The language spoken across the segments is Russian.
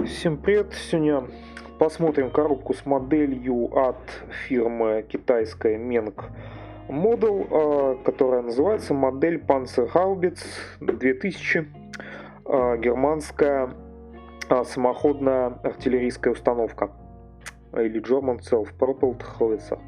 Всем привет! Сегодня посмотрим коробку с моделью от фирмы китайской Meng Model, которая называется модель Panzerhaubitz 2000, германская самоходная артиллерийская установка, или German Self-Propelled Howitzer.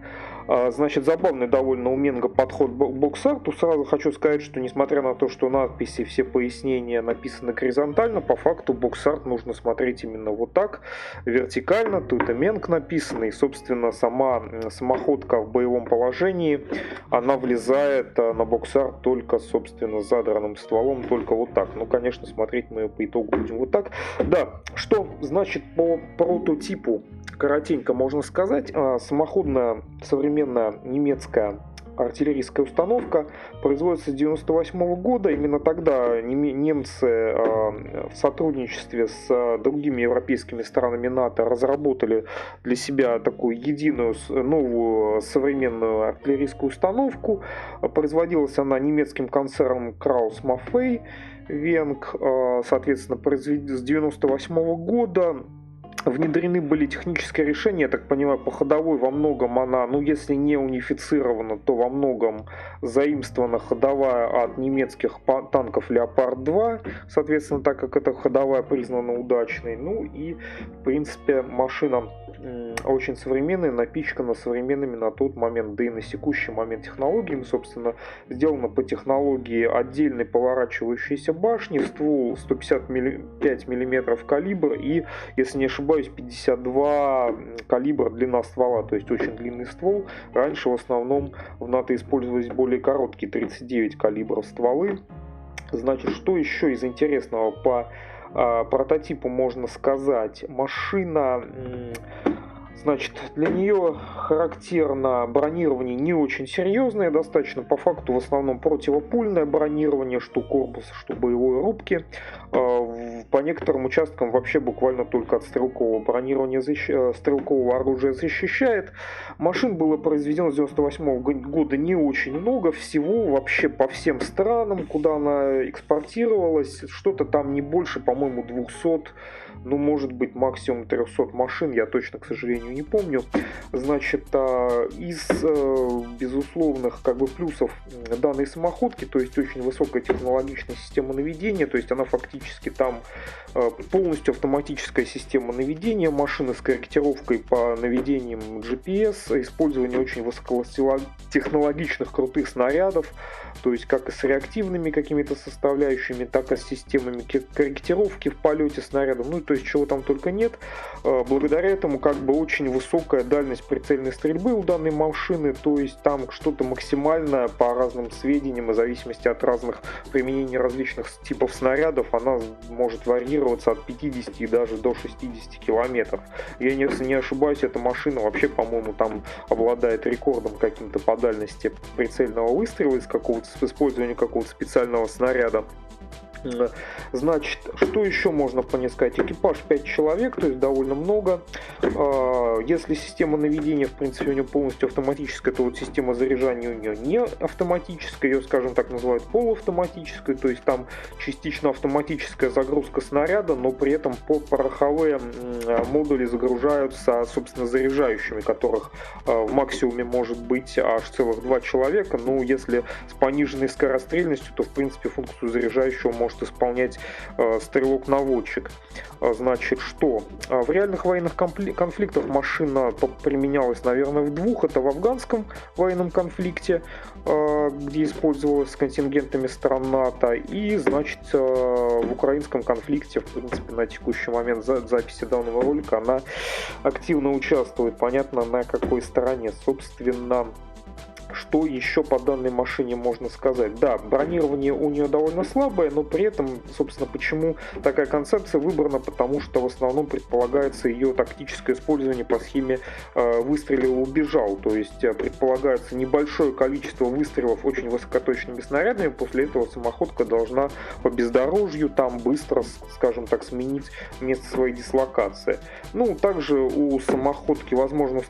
Значит, забавный довольно у Менга подход к бокс-арту. Сразу хочу сказать, что несмотря на то, что надписи, все пояснения написаны горизонтально, по факту бокс-арт нужно смотреть именно вот так, вертикально. Тут и Менг написано, и, собственно, сама самоходка в боевом положении, она влезает на бокс-арт только, собственно, с задранным стволом, только вот так. Ну, конечно, смотреть мы по итогу будем вот так. Да, что значит по прототипу? Коротенько можно сказать, самоходная современная немецкая артиллерийская установка производится с 1998 года. Именно тогда немцы в сотрудничестве с другими европейскими странами НАТО разработали для себя такую единую новую современную артиллерийскую установку. Производилась она немецким концерном Krauss Maffei Weng. Соответственно, с 1998 года внедрены были технические решения, я так понимаю, по ходовой во многом она, ну если не унифицирована, то во многом заимствована ходовая от немецких танков Leopard-2, соответственно, так как эта ходовая признана удачной. Ну и, в принципе, машина очень современная, напичкана современными на тот момент, да и на секущий момент технологиями, собственно, сделана по технологии отдельной поворачивающейся башни, ствол 155 мм калибр и, если не ошибаюсь, 52 калибр длина ствола, то есть очень длинный ствол. Раньше в основном в НАТО использовались более короткие 39 калибров стволы. Значит, что еще из интересного по прототипу можно сказать? Машина, значит, для нее характерно бронирование не очень серьезное, достаточно по факту в основном противопульное бронирование, что корпуса, что боевой рубки. По некоторым участкам вообще буквально только от стрелкового бронирования, стрелкового оружия защищает. Машин было произведено с 1998 года не очень много, всего вообще по всем странам, куда она экспортировалась, что-то там не больше, по-моему, 200, ну, может быть, максимум 300 машин, я точно, к сожалению, не помню. Значит, из безусловных как бы плюсов данной самоходки, то есть очень высокая технологичная система наведения, то есть она фактически там полностью автоматическая система наведения, машины с корректировкой по наведениям GPS, использование очень высокотехнологичных крутых снарядов, то есть как и с реактивными какими-то составляющими, так и с системами корректировки в полете снарядов, ну то есть чего там только нет. Благодаря этому как бы очень высокая дальность прицельной стрельбы у данной машины, то есть там что-то максимальное по разным сведениям, в зависимости от разных применений различных типов снарядов, она может варьироваться от 50 и даже до 60 километров. Я, если не ошибаюсь, эта машина вообще, по-моему, там обладает рекордом каким-то по дальности прицельного выстрела с использованием какого-то специального снаряда. Значит, что еще можно по ней сказать? Экипаж 5 человек, то есть довольно много. Если система наведения, в принципе, у нее полностью автоматическая, то вот система заряжания у нее не автоматическая, ее, скажем так, называют полуавтоматической, то есть там частично автоматическая загрузка снаряда, но при этом пороховые модули загружаются, собственно, заряжающими, которых в максимуме может быть аж целых 2 человека. Ну, если с пониженной скорострельностью, то, в принципе, функцию заряжающего может исполнять стрелок-наводчик. Значит, что? В реальных военных конфликтах машина применялась, наверное, в двух. Это в афганском военном конфликте, где использовалась с контингентами стран НАТО, и, значит, в украинском конфликте, в принципе, на текущий момент записи данного ролика она активно участвует. Понятно, на какой стороне. Собственно, что еще по данной машине можно сказать? Да, бронирование у нее довольно слабое, но при этом, собственно, почему такая концепция выбрана? Потому что в основном предполагается ее тактическое использование по схеме выстрелил, убежал. То есть предполагается небольшое количество выстрелов очень высокоточными снарядами, после этого самоходка должна по бездорожью там быстро, скажем так, сменить место своей дислокации. Ну, также у самоходки возможна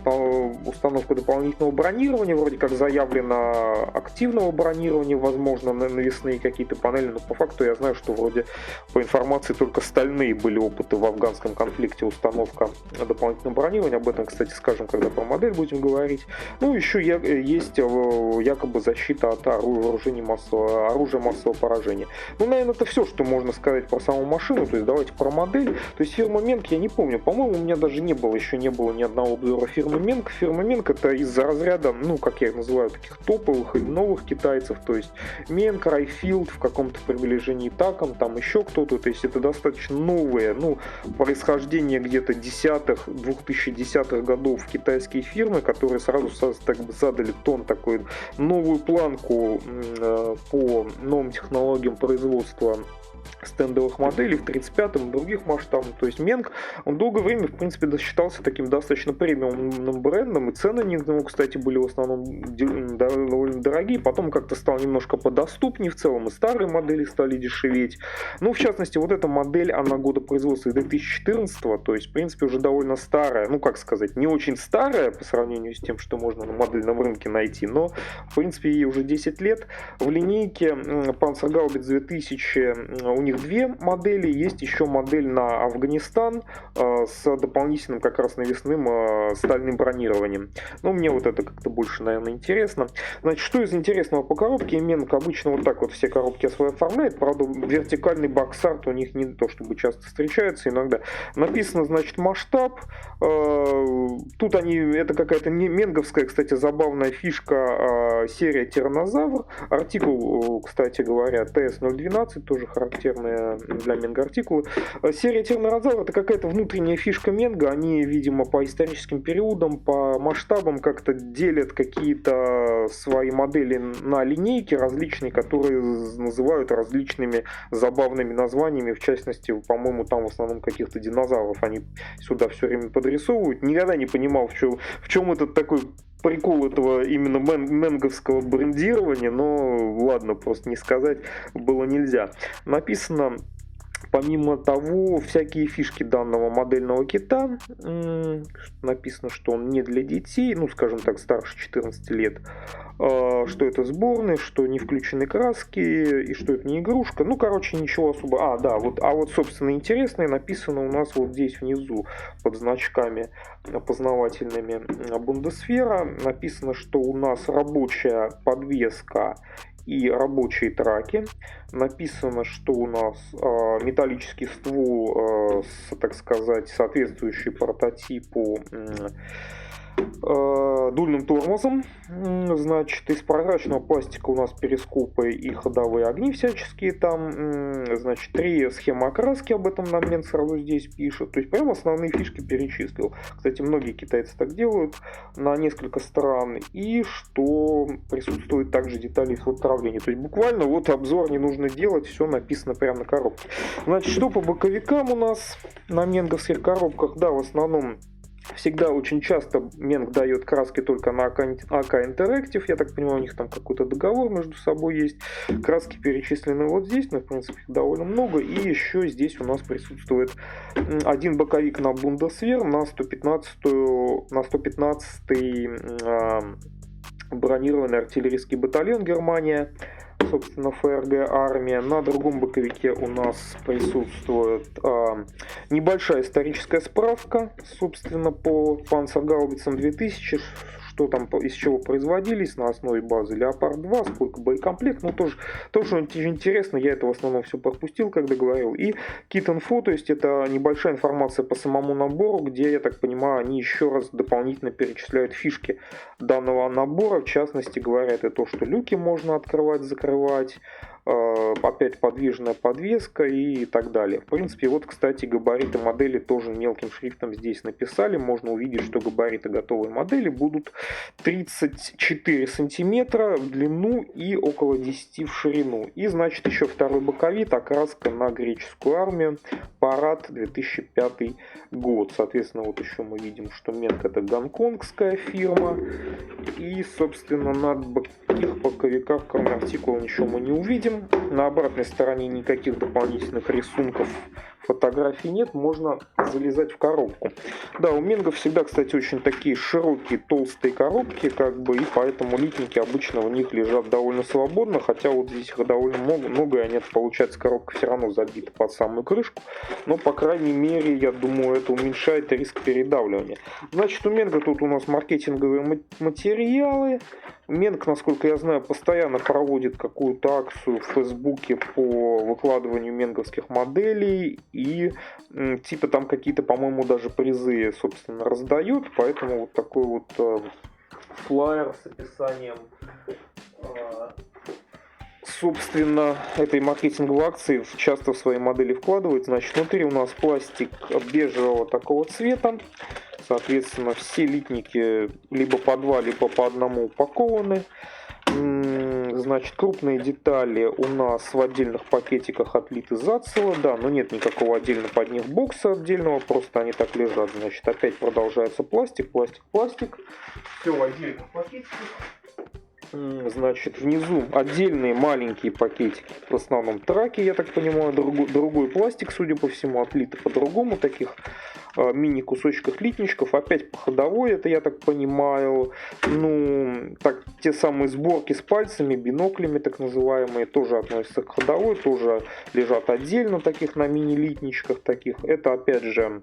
установка дополнительного бронирования, вроде как заявлено заявлено активного бронирования, возможно, навесные какие-то панели, но по факту я знаю, что вроде по информации только стальные были опыты в афганском конфликте, установка дополнительного бронирования. Об этом, кстати, скажем, когда про модель будем говорить. Ну, еще есть якобы защита от оружия массового поражения. Ну, наверное, это все, что можно сказать про саму машину. То есть давайте про модель. То есть фирма Менг, я не помню, по-моему, у меня даже еще не было ни одного обзора фирмы Менг. Фирма Менг это из-за разряда, ну, как я их называю, таких топовых или новых китайцев. То есть Менг, Райфилд в каком-то приближении Таком, там еще кто-то. То есть это достаточно новые, ну, происхождение где-то 2010-х годов китайские фирмы, которые сразу так бы задали тон, такой новую планку по новым технологиям производства стендовых моделей в 35-м и других масштабах. То есть Менг, он долгое время, в принципе, считался таким достаточно премиумным брендом, и цены на него, кстати, были в основном довольно дорогие, потом как-то стал немножко подоступнее в целом, и старые модели стали дешеветь. Ну, в частности, вот эта модель, она года производства 2014-го, то есть, в принципе, уже довольно старая, ну, как сказать, не очень старая по сравнению с тем, что можно на модельном рынке найти, но, в принципе, ей уже 10 лет. В линейке Panzergaubitz 2000 у них две модели, есть еще модель на Афганистан с дополнительным как раз навесным стальным бронированием. Но мне вот это как-то больше, наверное, интересно. Значит, что из интересного по коробке? Менг обычно вот так вот все коробки свои оформляет, правда, вертикальный боксарт у них не то чтобы часто встречается, иногда написано, значит, масштаб. Тут это какая-то менговская, кстати, забавная фишка, серия Тиранозавр, артикул, кстати говоря, TS012, тоже характерная для Менга артикулы. Серия Тиранозавр это какая-то внутренняя фишка Менга, они, видимо, по историческим периодам, по масштабам как-то делят какие-то свои модели на линейки различные, которые называют различными забавными названиями, в частности, по-моему, там в основном каких-то динозавров они сюда все время подрисовывают. Никогда не понимал, в чем этот такой прикол этого именно менговского брендирования, но ладно, просто не сказать было нельзя. Написано, помимо того, всякие фишки данного модельного кита. Написано, что он не для детей, ну, скажем так, старше 14 лет. Что это сборный, что не включены краски, и что это не игрушка. Ну, короче, ничего особо. Вот, собственно, интересное написано у нас вот здесь внизу под значками опознавательными Бундесвера. Написано, что у нас рабочая подвеска и рабочие траки. Написано, что у нас металлический ствол, так сказать, соответствующий прототипу дульным тормозом. Значит, из прозрачного пластика у нас перископы и ходовые огни всяческие там. Значит, 3 схемы окраски, об этом нам Мен сразу здесь пишет. То есть прям основные фишки перечислил. Кстати, многие китайцы так делают на несколько стран. И что присутствует также детали управления. То есть буквально вот обзор не нужно делать, все написано прямо на коробке. Значит, что по боковикам у нас на менговских коробках? Да, в основном всегда очень часто Менг дает краски только на АК Interactive. Я так понимаю, у них там какой-то договор между собой есть. Краски перечислены вот здесь, но в принципе их довольно много. И еще здесь у нас присутствует один боковик на Бундесвер на 115-й бронированный артиллерийский батальон Германия. Собственно, ФРГ армия. На другом боковике у нас присутствует небольшая историческая справка, собственно, по Panzergaubitz 2000, что там, из чего производились на основе базы Леопард-2, сколько боекомплект, ну тоже интересно, я это в основном все пропустил, когда говорил. И Kit-Info, то есть это небольшая информация по самому набору, где, я так понимаю, они еще раз дополнительно перечисляют фишки данного набора, в частности, говорят и то, что люки можно открывать, закрывать, опять подвижная подвеска и так далее. В принципе, вот, кстати, габариты модели тоже мелким шрифтом здесь написали. Можно увидеть, что габариты готовой модели будут 34 сантиметра в длину и около 10 в ширину. И, значит, еще второй боковик, окраска на греческую армию, парад 2005 год. Соответственно, вот еще мы видим, что Менг это гонконгская фирма. И, собственно, на таких боковиках, кроме артикула, ничего мы не увидим. На обратной стороне никаких дополнительных рисунков фотографий нет, можно залезать в коробку. Да, у Менго всегда, кстати, очень такие широкие, толстые коробки, как бы, и поэтому литники обычно в них лежат довольно свободно, хотя вот здесь их довольно много, и они, получается, коробка все равно забита под самую крышку, но, по крайней мере, я думаю, это уменьшает риск передавливания. Значит, у Менго тут у нас маркетинговые материалы. Менг, насколько я знаю, постоянно проводит какую-то акцию в Фейсбуке по выкладыванию менговских моделей и типа там какие-то, по-моему, даже призы, собственно, раздают, поэтому вот такой вот флаер с описанием собственно, этой маркетинговой акции часто в свои модели вкладывают. Значит, внутри у нас пластик бежевого такого цвета. Соответственно, все литники либо по два, либо по одному упакованы. Значит, крупные детали у нас в отдельных пакетиках отлиты зацело. Да, но нет никакого отдельно под них бокса отдельного, просто они так лежат. Значит, опять продолжается пластик. Все в отдельных пакетиках. Значит, внизу отдельные маленькие пакетики, в основном траки, я так понимаю, другой пластик, судя по всему, отлиты по-другому, таких мини-кусочках литничков, опять по ходовой, это я так понимаю, ну, так, те самые сборки с пальцами, биноклями так называемые, тоже относятся к ходовой, тоже лежат отдельно таких на мини-литничках таких, это опять же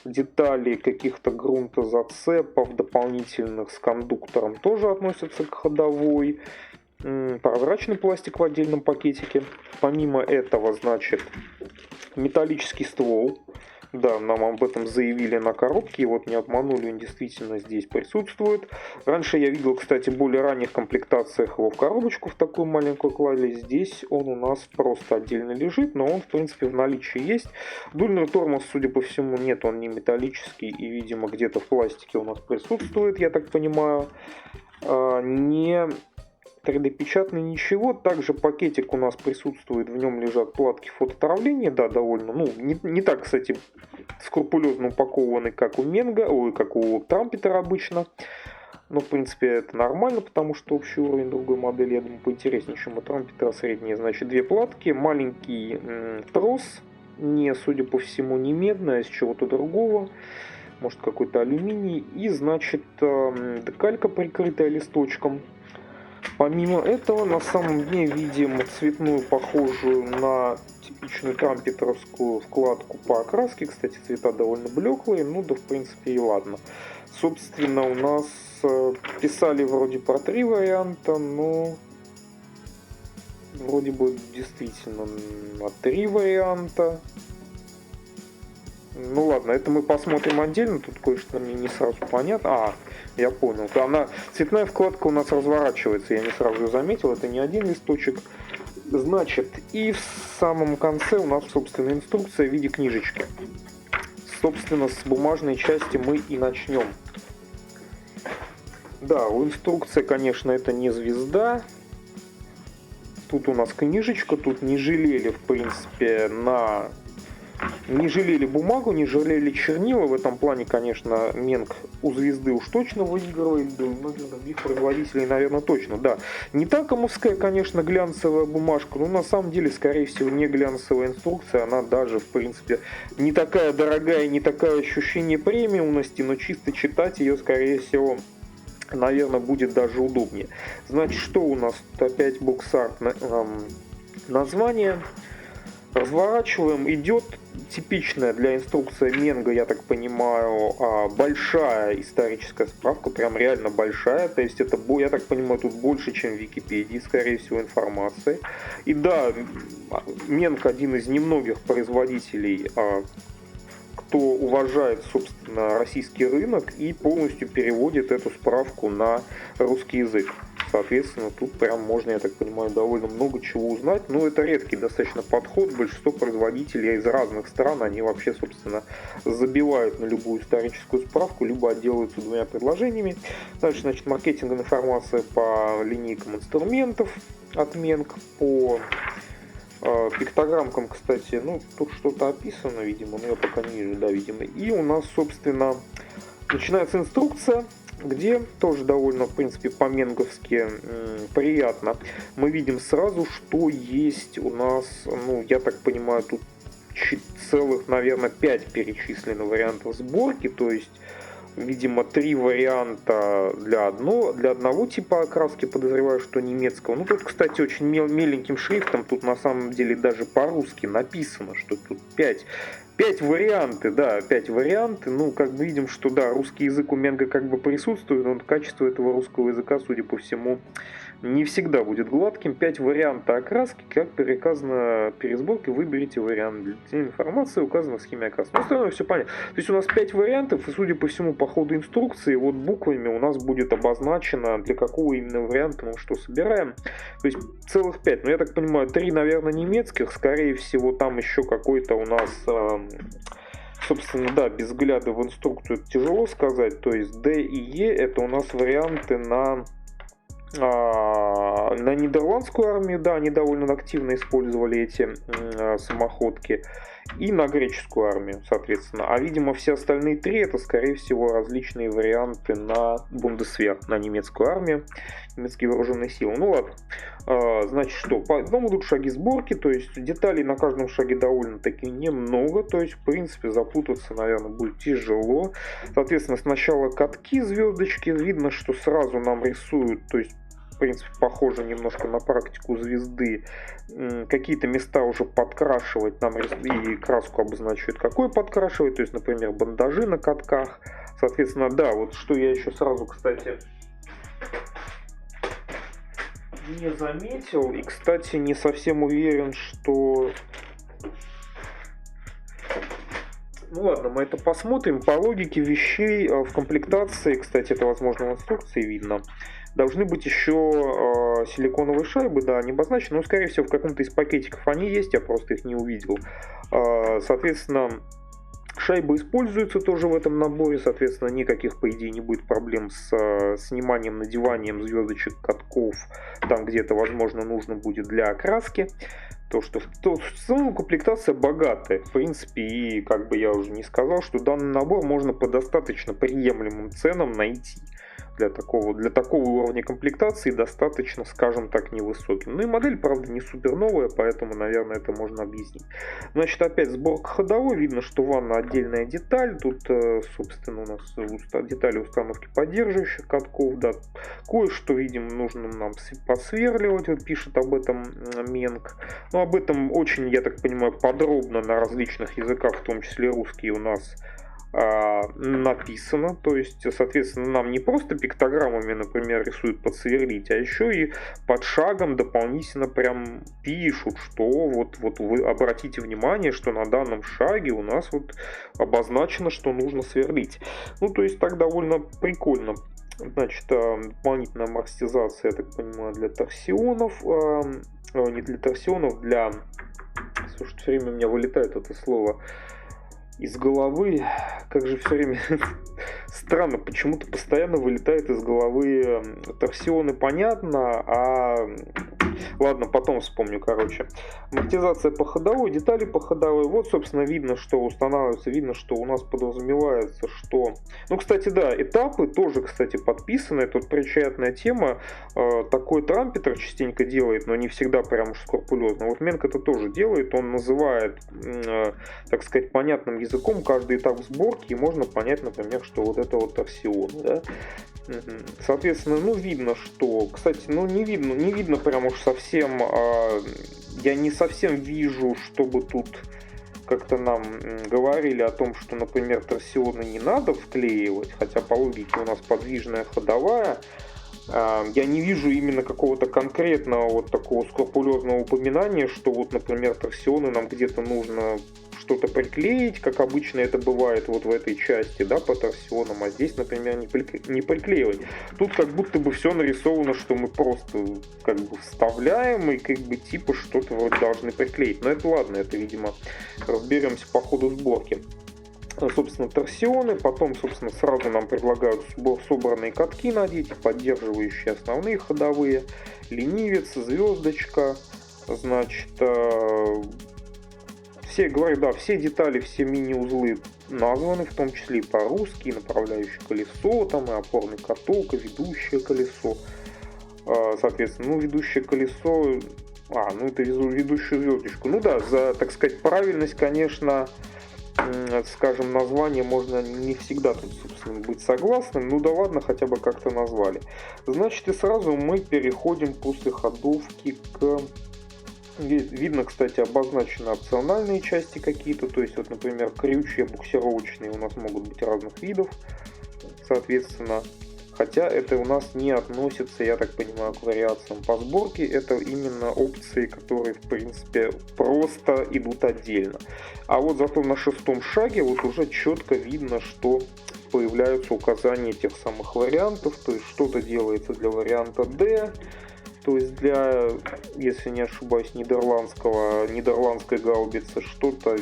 детали каких-то грунтозацепов дополнительных с кондуктором тоже относятся к ходовой. Прозрачный пластик в отдельном пакетике. Помимо этого, значит, металлический ствол. Да, нам об этом заявили на коробке, и вот не обманули, он действительно здесь присутствует. Раньше я видел, кстати, в более ранних комплектациях его в коробочку в такую маленькую клали. Здесь он у нас просто отдельно лежит, но он, в принципе, в наличии есть. Дульный тормоз, судя по всему, нет, он не металлический, и, видимо, где-то в пластике у нас присутствует, я так понимаю. Не 3D-печатный ничего. Также пакетик у нас присутствует, в нем лежат платки фототравления, да, довольно, ну, не так, кстати, скрупулезно упакованы, как у Менго, как у Трампетера обычно. Но, в принципе, это нормально, потому что общий уровень другой модели, я думаю, поинтереснее, чем у Трампетера средние. Значит, две платки, маленький трос, не, судя по всему, не медный, а из чего-то другого. Может, какой-то алюминий. И, значит, декалька, прикрытая листочком. Помимо этого, на самом дне видим цветную, похожую на типичную трампетеровскую вкладку по окраске. Кстати, цвета довольно блеклые, ну да, в принципе, и ладно. Собственно, у нас писали вроде про 3 варианта, но вроде бы действительно на 3 варианта. Ну ладно, это мы посмотрим отдельно, тут кое-что мне не сразу понятно. Я понял. Цветная вкладка у нас разворачивается, я не сразу заметил, это не один листочек. Значит, и в самом конце у нас, собственно, инструкция в виде книжечки. Собственно, с бумажной части мы и начнем. Да, у инструкции, конечно, это не звезда. Тут у нас книжечка, тут не жалели, в принципе, не жалели бумагу, не жалели чернила. В этом плане, конечно, Менг у звезды уж точно выигрывает. Да, у многих других производителей, наверное, точно. Да, не такомовская, конечно, глянцевая бумажка, но на самом деле, скорее всего, не глянцевая инструкция. Она даже, в принципе, не такая дорогая, не такое ощущение премиумности, но чисто читать ее, скорее всего, наверное, будет даже удобнее. Значит, что у нас? Тут опять боксарт, название. Разворачиваем, идет типичная для инструкции Менго, я так понимаю, большая историческая справка, прям реально большая, то есть это, я так понимаю, тут больше, чем в Википедии, скорее всего, информации. И да, Менг один из немногих производителей, кто уважает, собственно, российский рынок и полностью переводит эту справку на русский язык. Соответственно, тут прям можно, я так понимаю, довольно много чего узнать. Но это редкий достаточно подход. Большинство производителей из разных стран, они вообще, собственно, забивают на любую историческую справку, либо отделываются двумя предложениями. Дальше, значит, маркетинговая информация по линейкам инструментов от Менг, по пиктограммкам, кстати, ну, тут что-то описано, видимо, но я пока не вижу, да, видимо. И у нас, собственно, начинается инструкция, где тоже довольно, в принципе, по-менговски приятно. Мы видим сразу, что есть у нас, ну, я так понимаю, тут целых, наверное, 5 перечислены вариантов сборки, то есть, видимо, 3 варианта для одного типа окраски, подозреваю, что немецкого. Ну, тут, кстати, очень меленьким шрифтом, тут на самом деле даже по-русски написано, что тут 5 варианты, да, 5 варианты. Ну, как бы видим, что да, русский язык у Менга как бы присутствует, но качество этого русского языка, судя по всему, не всегда будет гладким. 5 вариантов окраски, как приказано пересборке, выберите вариант. Для информации указана в схеме окраски. Ну, остальное все понятно. То есть у нас 5 вариантов, и судя по всему, по ходу инструкции, вот буквами у нас будет обозначено, для какого именно варианта мы что собираем. То есть целых 5. Но я так понимаю, 3, наверное, немецких. Скорее всего, там еще какой-то у нас... Собственно, да, без взгляда в инструкцию это тяжело сказать. То есть D и E это у нас варианты на нидерландскую армию, да, они довольно активно использовали эти самоходки, и на греческую армию, соответственно. А, видимо, все остальные 3 это, скорее всего, различные варианты на Бундесвер, на немецкую армию, немецкие вооруженные силы. Ну ладно, значит что, по одному идут шаги сборки, то есть деталей на каждом шаге довольно-таки немного, то есть, в принципе, запутаться, наверное, будет тяжело. Соответственно, сначала катки, звездочки, видно, что сразу нам рисуют, то есть, в принципе, похоже немножко на практику звезды. Какие-то места уже подкрашивать нам и краску обозначивают, какой подкрашивать. То есть, например, бандажи на катках. Соответственно, да, вот что я еще сразу, кстати, не заметил. И, кстати, не совсем уверен, что... Ну ладно, мы это посмотрим. По логике вещей в комплектации, кстати, это, возможно, в инструкции видно, должны быть еще силиконовые шайбы, да, не обозначены, но, скорее всего, в каком-то из пакетиков они есть, я просто их не увидел. Соответственно, шайбы используются тоже в этом наборе, соответственно, никаких, по идее, не будет проблем с сниманием, надеванием звездочек, катков, там где-то, возможно, нужно будет для окраски. То, что в целом комплектация богатая, в принципе, и как бы я уже не сказал, что данный набор можно по достаточно приемлемым ценам найти. Для такого уровня комплектации достаточно, скажем так, невысоким. Ну и модель, правда, не супер новая, поэтому, наверное, это можно объяснить. Значит, опять сборка ходовой. Видно, что ванна отдельная деталь. Тут, собственно, у нас детали установки поддерживающих катков. Да. Кое-что, видим, нужно нам посверливать. Вот пишет об этом Менг. Но об этом очень, я так понимаю, подробно на различных языках, в том числе русский, у нас написано, то есть, соответственно, нам не просто пиктограммами, например, рисуют подсверлить, а еще и под шагом дополнительно прям пишут, что вот вы обратите внимание, что на данном шаге у нас вот обозначено, что нужно сверлить. Ну, то есть, так довольно прикольно. Значит, дополнительная амортизация, я так понимаю, для торсионов, не для торсионов, для... Слушай, все время у меня вылетает это слово из головы, как же все время странно, почему-то постоянно вылетает из головы торсионы, понятно, а ладно, потом вспомню, короче. Амортизация по ходовой, детали по ходовой, вот, собственно, видно, что устанавливается, видно, что у нас подразумевается, что... Ну, кстати, да, этапы тоже, кстати, подписаны, это вот приятная тема, такой трампетер частенько делает, но не всегда прям уж скрупулезно. Вот Менг это тоже делает, он называет, так сказать, понятным языком каждый этап сборки, и можно понять, например, что вот это вот торсион, да. Соответственно, ну, видно, что, кстати, ну, не видно прям уж совсем, я не совсем вижу, чтобы тут как-то нам говорили о том, что, например, торсионы не надо вклеивать, хотя по логике у нас подвижная ходовая. Я не вижу именно какого-то конкретного вот такого скрупулезного упоминания, что вот, например, торсионы нам где-то нужно что-то приклеить, как обычно это бывает вот в этой части, да, по торсионам, а здесь, например, не приклеивать. Тут как будто бы все нарисовано, что мы просто как бы вставляем и как бы типа что-то вроде должны приклеить. Но это ладно, это, видимо, разберемся по ходу сборки. Собственно, торсионы, потом, собственно, сразу нам предлагают собранные катки надеть, поддерживающие основные ходовые, ленивец, звездочка, значит, все, говорю, да, все детали, все мини-узлы названы, в том числе и по-русски, и направляющее колесо, там и опорный каток, и ведущее колесо. Соответственно, ну, ведущее колесо Ну это ведущую звездочку. Ну да, за, так сказать, правильность, конечно, скажем, название можно не всегда тут, собственно, быть согласным. Ну да ладно, хотя бы как-то назвали. Значит, и сразу мы переходим после ходовки к... Видно, кстати, обозначены опциональные части какие-то. То есть, вот, например, крючья буксировочные у нас могут быть разных видов, соответственно. Хотя это у нас не относится, я так понимаю, к вариациям по сборке. Это именно опции, которые, в принципе, просто идут отдельно. А вот зато на шестом шаге вот уже четко видно, что появляются указания тех самых вариантов. То есть что-то делается для варианта D, то есть для, если не ошибаюсь, нидерландской гаубицы, что-то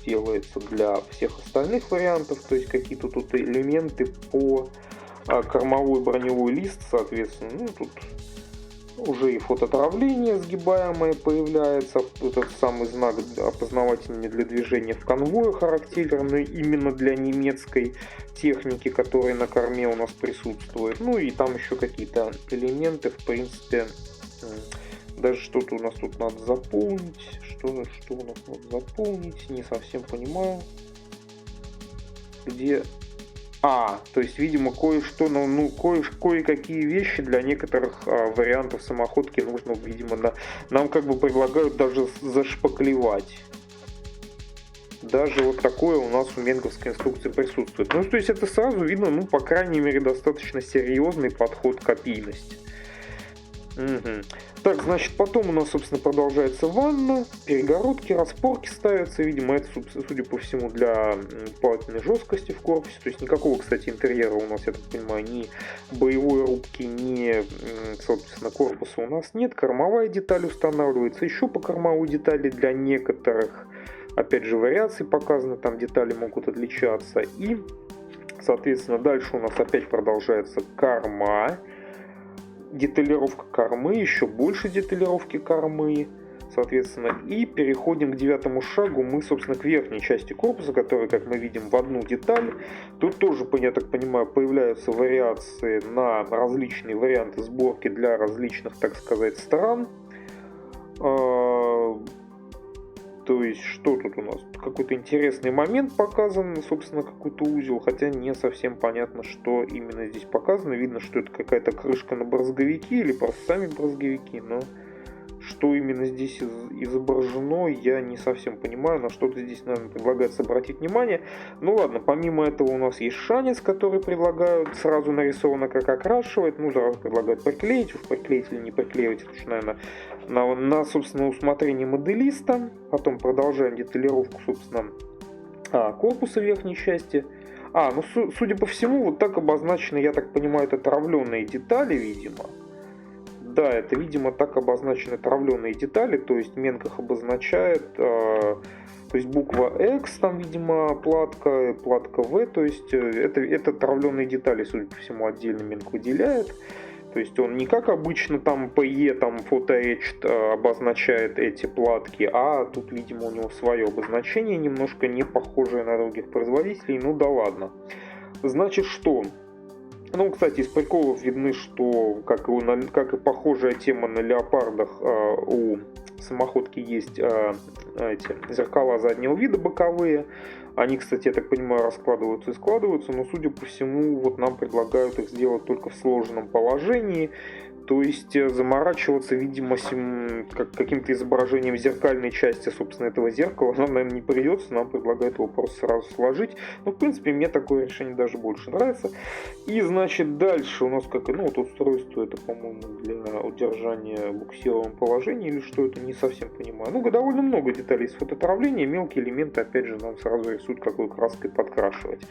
делается для всех остальных вариантов. То есть какие-то тут элементы по кормовой броневой лист, соответственно, ну тут уже и фототравление сгибаемое появляется, этот самый знак опознавательный для движения в конвое, характерный именно для немецкой техники, которая на корме у нас присутствует. Ну и там еще какие-то элементы, в принципе, даже что-то у нас тут надо заполнить. Что у нас надо заполнить, не совсем понимаю. Где... то есть, видимо, кое-что, кое-какие вещи для некоторых вариантов самоходки нужно, видимо, нам как бы предлагают даже зашпаклевать. Даже вот такое у нас в менговской инструкции присутствует. Ну, то есть, это сразу видно, ну, по крайней мере, достаточно серьезный подход к копийности. Угу. Так, значит, потом у нас, собственно, продолжается ванна, перегородки, распорки ставятся, видимо, это, судя по всему, для плавательной жесткости в корпусе, то есть никакого, кстати, интерьера у нас, я так понимаю, ни боевой рубки, ни, собственно, корпуса у нас нет, кормовая деталь устанавливается, еще по кормовой детали для некоторых, опять же, вариаций показано, там детали могут отличаться, и, соответственно, дальше у нас опять продолжается корма, деталировка кормы, еще больше деталировки кормы, соответственно, и переходим к 9-му шагу, мы, собственно, к верхней части корпуса, которая, как мы видим, в одну деталь. Тут тоже, я так понимаю, появляются вариации на различные варианты сборки для различных, так сказать, стран. То есть, что тут у нас? Какой-то интересный момент показан, собственно, какой-то узел, хотя не совсем понятно, что именно здесь показано. Видно, что это какая-то крышка на брызговики или просто сами брызговики, но что именно здесь изображено, я не совсем понимаю. На что-то здесь, наверное, предлагается обратить внимание. Ну ладно, помимо этого у нас есть шанец, который предлагают сразу нарисовано, как окрашивать. Ну, сразу предлагают приклеить, уж приклеить или не приклеивать, это уж, наверное, на собственно, усмотрение моделиста. Потом продолжаем деталировку, собственно, корпуса верхней части. Судя по всему, вот так обозначены, я так понимаю, это травленные детали, видимо. Да, это, видимо, так обозначены травленые детали, то есть Менг их обозначает, то есть буква X, там, видимо, платка V, то есть это травленые детали, судя по всему, отдельно Менг выделяет. То есть он не как обычно там PE, там Photo-Etched обозначает эти платки, а тут, видимо, у него свое обозначение, немножко не похожее на других производителей, ну да ладно. Значит, что? Ну, кстати, из приколов видны, что, как и похожая тема на леопардах, у самоходки есть эти зеркала заднего вида боковые. Они, кстати, я так понимаю, раскладываются и складываются, но, судя по всему, вот нам предлагают их сделать только в сложенном положении. То есть заморачиваться, видимо, каким-то изображением зеркальной части, собственно, этого зеркала нам, наверное, не придется. Нам предлагают его просто сразу сложить. Ну, в принципе, мне такое решение даже больше нравится. И, значит, дальше у нас вот устройство, это, по-моему, для удержания в буксировом положении или что это, не совсем понимаю. Ну, довольно много деталей из фототравления. Мелкие элементы, опять же, нам сразу рисуют, какой краской подкрашивать.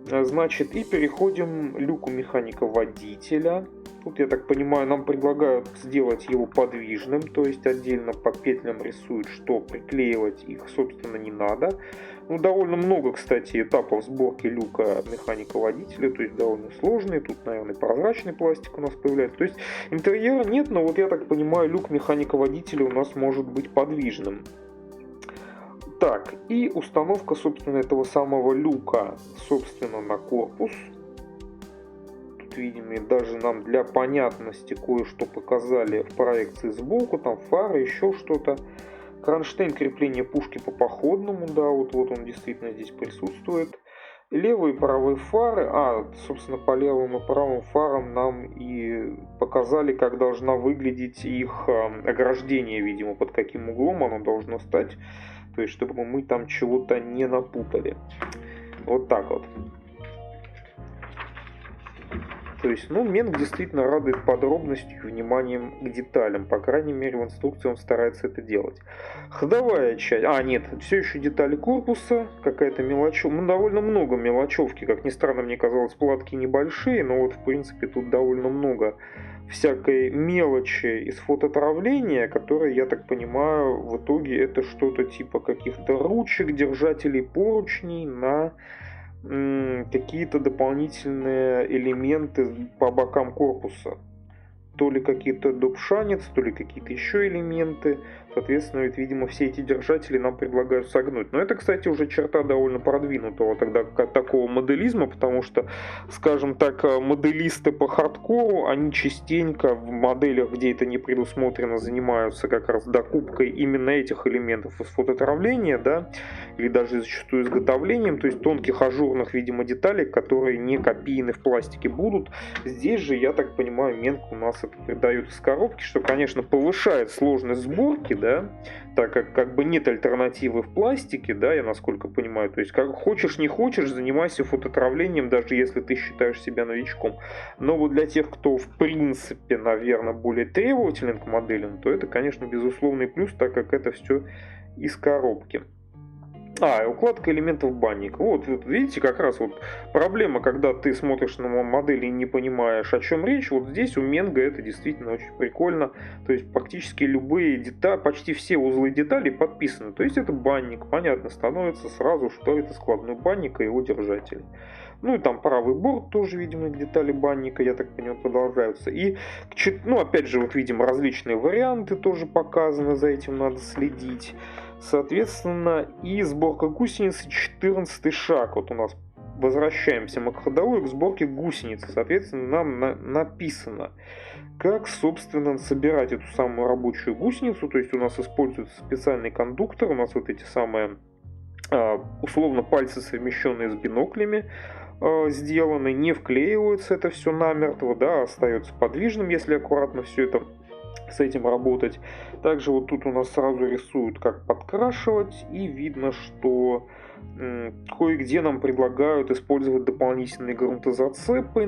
Значит, и переходим к люку механика-водителя. Тут, я так понимаю, нам предлагают сделать его подвижным, то есть отдельно по петлям рисуют, что приклеивать их, собственно, не надо. Ну, довольно много, кстати, этапов сборки люка механика-водителя, то есть довольно сложные. Тут, наверное, прозрачный пластик у нас появляется. То есть интерьера нет, но вот я так понимаю, люк механика-водителя у нас может быть подвижным. Так, и установка, собственно, этого самого люка, собственно, на корпус. тут видим, и даже нам для понятности кое-что показали в проекции сбоку, там фары, еще что-то. Кронштейн крепления пушки по походному, да, вот он действительно здесь присутствует. Левые и правые фары, собственно, по левым и правым фарам нам и показали, как должна выглядеть их ограждение, видимо, под каким углом оно должно стать, то есть, чтобы мы там чего-то не напутали. Вот так вот. То есть, Менг действительно радует подробностью и вниманием к деталям. По крайней мере, в инструкции он старается это делать. Ходовая часть. Нет, все еще детали корпуса. Какая-то мелочевка. Довольно много мелочевки. Как ни странно, мне казалось, платки небольшие. Но вот, в принципе, тут довольно много всякой мелочи из фототравления, которые, я так понимаю, в итоге это что-то типа каких-то ручек, держателей поручней на какие-то дополнительные элементы по бокам корпуса. То ли какие-то допшанец, то ли какие-то еще элементы. Соответственно, видимо, все эти держатели нам предлагают согнуть. Но это, кстати, уже черта довольно продвинутого тогда такого моделизма, потому что, скажем так, моделисты по хардкору, они частенько в моделях, где это не предусмотрено, занимаются как раз докупкой именно этих элементов из фототравления, да, или даже зачастую изготовлением, то есть тонких ажурных, видимо, деталей, которые не копийны в пластике будут. Здесь же, я так понимаю, Менг у нас это придает из коробки, что, конечно, повышает сложность сборки, да, так как бы нет альтернативы в пластике, да, я насколько понимаю, то есть как хочешь не хочешь, занимайся фототравлением, даже если ты считаешь себя новичком. Но вот для тех, кто в принципе, наверное, более требователен к моделям, то это, конечно, безусловный плюс, так как это все из коробки. И укладка элементов банника. Вот видите, как раз вот проблема, когда ты смотришь на модели и не понимаешь, о чем речь. Вот здесь у Менга это действительно очень прикольно. То есть практически любые детали, почти все узлы деталей подписаны. То есть это банник, понятно, становится сразу, что это складной банник и его держатели. Ну и там правый борт тоже, видимо, детали банника, я так понимаю, продолжаются. И, опять же, вот видим различные варианты тоже показаны, за этим надо следить. Соответственно, и сборка гусеницы 14 шаг. Вот у нас возвращаемся мы к ходовой, к сборке гусеницы. Соответственно, нам написано, как, собственно, собирать эту самую рабочую гусеницу. То есть у нас используется специальный кондуктор, у нас вот эти самые, условно, пальцы, совмещенные с биноклями, сделаны, не вклеиваются это все намертво, да, остается подвижным, если аккуратно все это с этим работать. Также вот тут у нас сразу рисуют, как подкрашивать, и видно, что кое-где нам предлагают использовать дополнительные грунтозацепы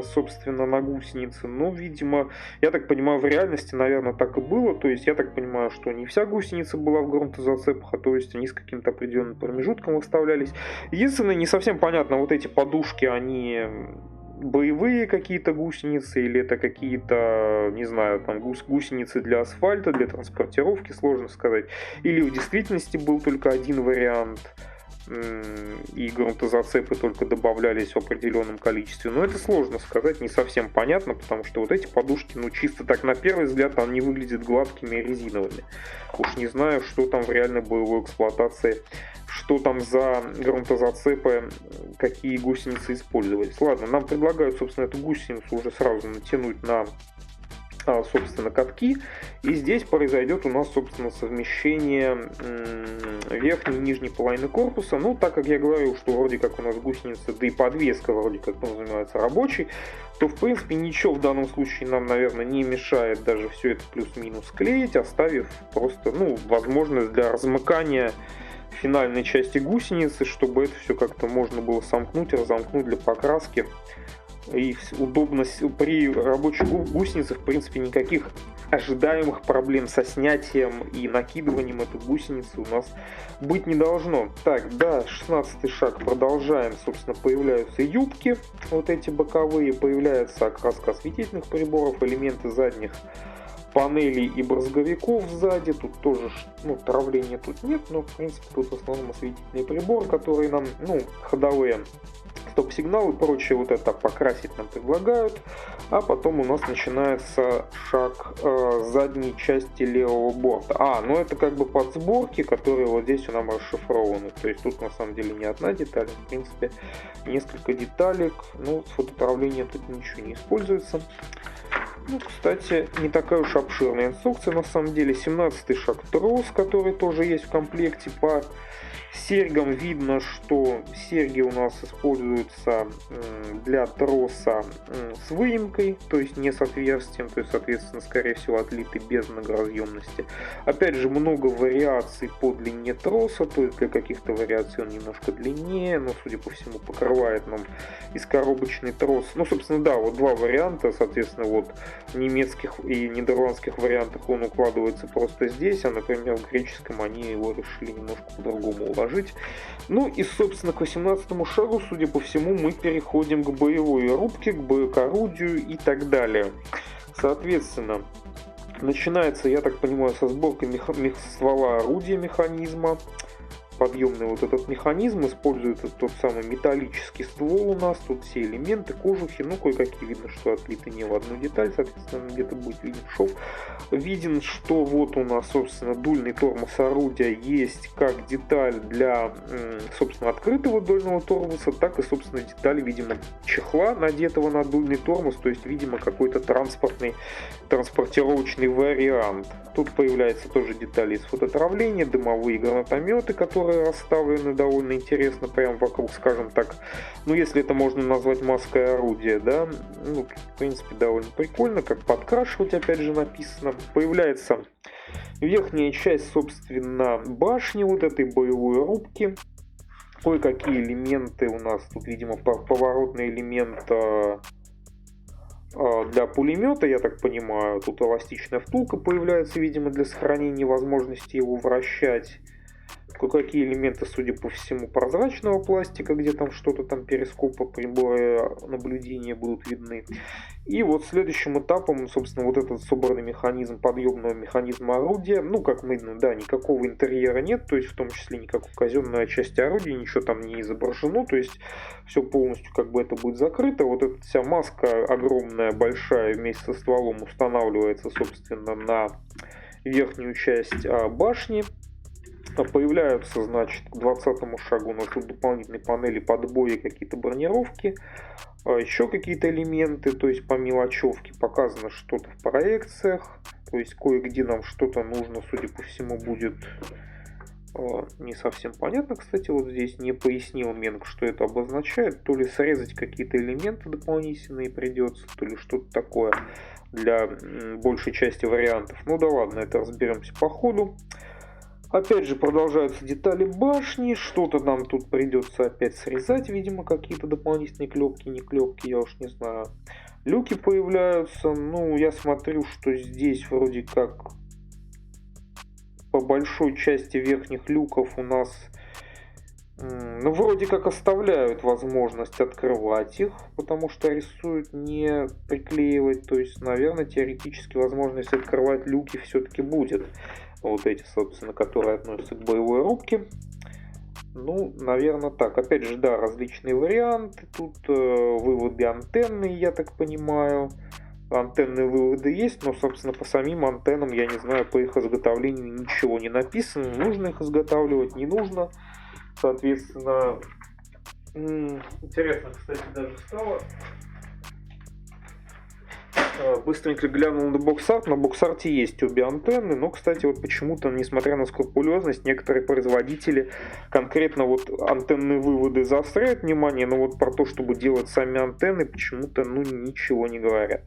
собственно, на гусенице. Но, видимо, я так понимаю, в реальности, наверное, так и было. То есть, я так понимаю, что не вся гусеница была в грунтозацепах, а то есть они с каким-то определенным промежутком выставлялись. Единственное, не совсем понятно, вот эти подушки, они боевые какие-то гусеницы, или это какие-то, не знаю, там гусеницы для асфальта, для транспортировки, сложно сказать. Или в действительности был только один вариант, и грунтозацепы только добавлялись в определенном количестве. Но это сложно сказать, не совсем понятно, потому что вот эти подушки, чисто так на первый взгляд, они выглядят гладкими и резиновыми. Уж не знаю, что там в реальной боевой эксплуатации, что там за грунтозацепы, какие гусеницы использовались. Ладно, нам предлагают, собственно, эту гусеницу уже сразу натянуть на, собственно, катки. И здесь произойдет у нас, собственно, совмещение верхней и нижней половины корпуса. Так как я говорил, что вроде как у нас гусеница, да и подвеска вроде как называется рабочей, то, в принципе, ничего в данном случае нам, наверное, не мешает даже все это плюс-минус склеить, оставив просто, возможность для размыкания финальной части гусеницы, чтобы это все как-то можно было сомкнуть, разомкнуть для покраски. И удобность при рабочей гусенице, в принципе, никаких ожидаемых проблем со снятием и накидыванием этой гусеницы у нас быть не должно. Так, да, 16 шаг, продолжаем. Собственно, появляются юбки, вот эти боковые, появляется окраска осветительных приборов, элементы задних панелей и брызговиков сзади. Тут тоже, травления тут нет, но, в принципе, тут в основном осветительный прибор, который нам, ходовые, с стоп-сигнал и прочее вот это покрасить нам предлагают. А потом у нас начинается шаг задней части левого борта. Ну это как бы подсборки, которые вот здесь у нас расшифрованы. То есть тут на самом деле не одна деталь, в принципе несколько деталек. Ну, с фотоуправлением тут ничего не используется. Ну, кстати, не такая уж обширная инструкция на самом деле. 17-й шаг трос, который тоже есть в комплекте. По серьгам видно, что серьги у нас используются для троса с выемкой, то есть не с отверстием, то есть, соответственно, скорее всего, отлиты без многоразъемности. Опять же, много вариаций по длине троса, то есть для каких-то вариаций он немножко длиннее, но, судя по всему, покрывает нам из коробочный трос. Ну, собственно, да, вот два варианта, соответственно, вот в немецких и нидерландских вариантах он укладывается просто здесь, а, например, в греческом они его решили немножко по-другому уложить. Ну и, собственно, к 18-му шагу, судя по всему, мы переходим к боевой рубке, к орудию и так далее. Соответственно, начинается, я так понимаю, со сборки ствола орудия механизма. Подъемный вот этот механизм использует тот самый металлический ствол у нас, тут все элементы, кожухи, ну кое-какие видно, что отлиты не в одну деталь, соответственно где-то будет виден шов. Виден, что вот у нас, собственно, дульный тормоз орудия есть как деталь для, собственно, открытого дульного тормоза, так и, собственно, деталь, видимо, чехла, надетого на дульный тормоз, то есть, видимо, какой-то транспортировочный вариант. Тут появляются тоже детали из фототравления, дымовые гранатометы, которые расставлены довольно интересно прям вокруг, скажем так, ну если это можно назвать маской орудия, да, ну в принципе довольно прикольно, как подкрашивать, опять же написано. Появляется верхняя часть, собственно, башни вот этой боевой рубки, кое-какие элементы у нас тут, видимо, поворотный элемент для пулемета, я так понимаю, тут эластичная втулка появляется, видимо, для сохранения возможности его вращать. Кое-какие элементы, судя по всему, прозрачного пластика, где там что-то там перископа, приборы наблюдения будут видны. И вот следующим этапом, собственно, вот этот собранный механизм подъемного механизма орудия. Ну, как видно, да, никакого интерьера нет, то есть в том числе никакой казенной части орудия, ничего там не изображено, то есть все полностью как бы это будет закрыто. Вот эта вся маска огромная, большая, вместе со стволом устанавливается, собственно, на верхнюю часть башни. Появляются, значит, к 20-му шагу у нас тут дополнительные панели подбоя, какие-то бронировки, еще какие-то элементы, то есть по мелочевке показано что-то в проекциях, то есть кое-где нам что-то нужно, судя по всему, будет не совсем понятно, кстати, вот здесь не пояснил Менг, что это обозначает, то ли срезать какие-то элементы дополнительные придется, то ли что-то такое для большей части вариантов. Ну да ладно, это разберемся по ходу. Опять же продолжаются детали башни, что-то нам тут придется опять срезать, видимо, какие-то дополнительные клепки, не клепки, я уж не знаю. Люки появляются, ну, я смотрю, что здесь вроде как по большой части верхних люков у нас, ну, вроде как оставляют возможность открывать их, потому что рисуют не приклеивать, то есть, наверное, теоретически возможность открывать люки все-таки будет. Вот эти, собственно, которые относятся к боевой рубке. Ну, наверное, так. Опять же, да, различные варианты. Тут выводы антенны, я так понимаю. Антенные выводы есть, но, собственно, по самим антеннам, я не знаю, по их изготовлению ничего не написано. Нужно их изготавливать, не нужно. Соответственно, интересно, кстати, даже стало. Быстренько глянул на боксарт. На боксарте есть обе антенны, но, кстати, вот почему-то, несмотря на скрупулезность, некоторые производители конкретно вот антенные выводы заостряют внимание, но вот про то, чтобы делать сами антенны, почему-то, ну, ничего не говорят.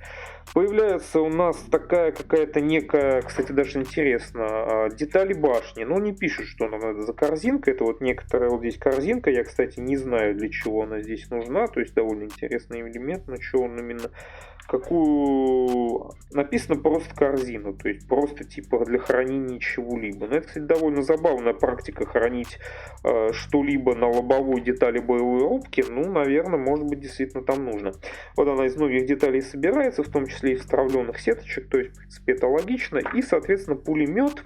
Появляется у нас такая какая-то некая, кстати, даже интересно, детали башни. Но не пишут, что нам это за корзинка. Это вот некоторая вот здесь корзинка. Я, кстати, не знаю, для чего она здесь нужна. То есть довольно интересный элемент, но что он именно... Какую написано просто корзина, то есть просто типа для хранения чего-либо. Но это, кстати, довольно забавная практика хранить что-либо на лобовой детали боевой рубки. Ну, наверное, может быть, действительно там нужно. Вот она из многих деталей собирается, в том числе и встравленных сеточек, то есть, в принципе, это логично. И, соответственно, пулемет.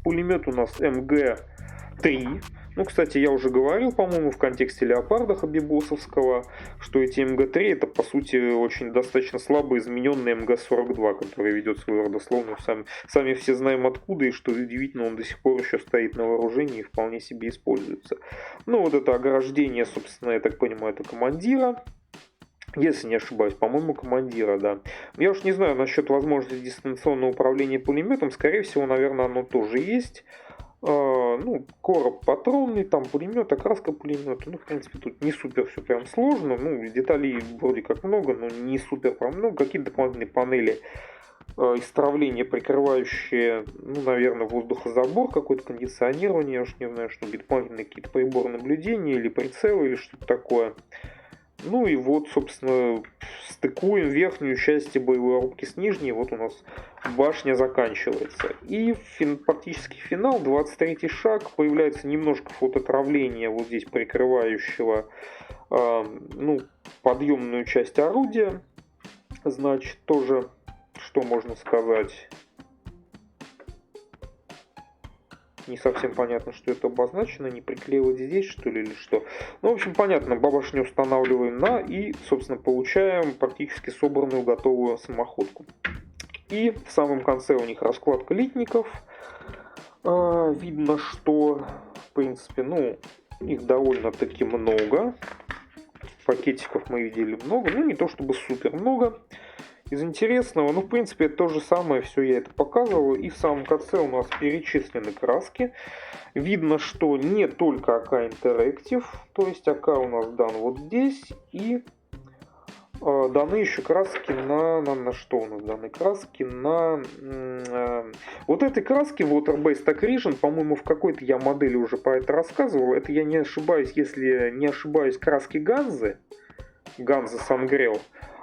Пулемет у нас МГ-3. Ну, кстати, я уже говорил, по-моему, в контексте Леопарда Хабибосовского, что эти МГ-3 это, по сути, очень достаточно слабо измененный МГ-42, который ведет свою родословную сами все знаем откуда, и что удивительно, он до сих пор еще стоит на вооружении и вполне себе используется. Ну, вот это ограждение, собственно, я так понимаю, это командира. Если не ошибаюсь, по-моему, командира, да. Я уж не знаю насчет возможности дистанционного управления пулеметом. Скорее всего, наверное, оно тоже есть. Ну, короб патронный, там пулемет, окраска пулемета. Ну, в принципе, тут не супер все прям сложно. Ну, деталей вроде как много, но не супер прям много. Какие-то дополнительные панели исправления, прикрывающие, ну, наверное, воздухозабор, какое-то кондиционирование. Я уж не знаю, что дополнительные какие-то приборы наблюдения или прицелы, или что-то такое. Ну и вот, собственно, стыкуем верхнюю часть боевой рубки с нижней. Вот у нас башня заканчивается. И практически финал, 23-й шаг. Появляется немножко фототравления вот здесь прикрывающего ну, подъемную часть орудия. Значит, тоже, что можно сказать... Не совсем понятно, что это обозначено. Не приклеивать здесь, что ли, или что. Ну, в общем, понятно. Башню устанавливаем на и, собственно, получаем практически собранную, готовую самоходку. И в самом конце у них раскладка литников. Видно, что, в принципе, ну, их довольно-таки много. Пакетиков мы видели много. Ну, не то чтобы супер много. Из интересного, ну, в принципе, это то же самое, все я это показывал. И в самом конце у нас перечислены краски. Видно, что не только АК Interactive, то есть АК у нас дан вот здесь. И даны еще краски на что у нас даны краски? На вот этой краски Water-Based Accretion, по-моему, в какой-то я модели уже про это рассказывал. Это, я не ошибаюсь, если не ошибаюсь, краски Ганзы Сангрел.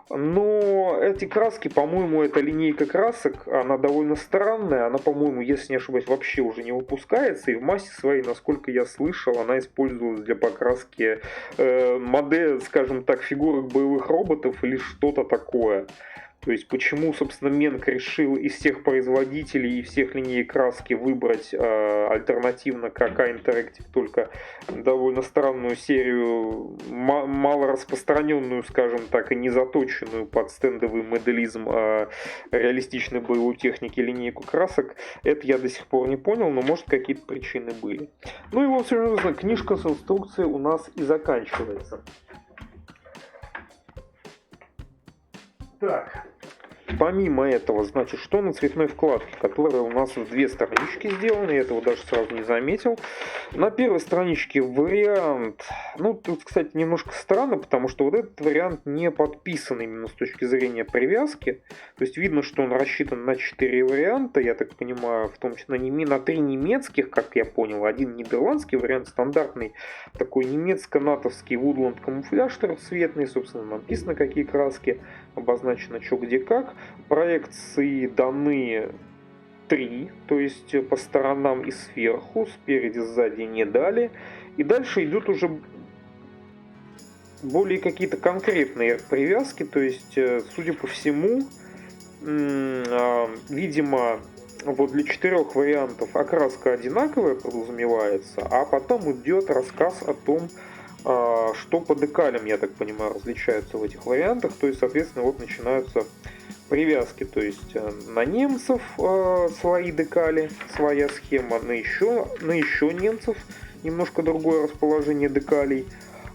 Но эти краски, по-моему, эта линейка красок, она довольно странная. Она, по-моему, если не ошибаюсь, вообще уже не выпускается. И в массе своей, насколько я слышал, она использовалась для покраски модель, скажем так, фигурок боевых роботов или что-то такое. То есть, почему, собственно, Менк решил из всех производителей и всех линеек краски выбрать альтернативно к АК Interactive только довольно странную серию, мало распространенную, скажем так, и не заточенную под стендовый моделизм реалистичной боевой техники линейку красок, это я до сих пор не понял, но может какие-то причины были. Ну и вот, собственно, книжка с инструкцией у нас и заканчивается. Так. Помимо этого, значит, что на цветной вкладке, которая у нас в две странички сделана, я этого даже сразу не заметил. На первой страничке вариант, ну, тут, кстати, немножко странно, потому что вот этот вариант не подписан именно с точки зрения привязки. То есть видно, что он рассчитан на 4 варианта, я так понимаю, в том числе на 3 немецких, как я понял, один нидерландский вариант, стандартный такой немецко-натовский Woodland камуфляж трехцветный, собственно, написано, какие краски, обозначено, что где как. Проекции даны 3, то есть по сторонам и сверху, спереди, сзади не дали. И дальше идут уже более какие-то конкретные привязки, то есть, судя по всему, видимо, вот для 4 вариантов окраска одинаковая подразумевается, а потом идет рассказ о том, что по декалям, я так понимаю, различаются в этих вариантах. То есть, соответственно, вот начинаются привязки. То есть на немцев свои декали, своя схема, на еще немцев немножко другое расположение декалей.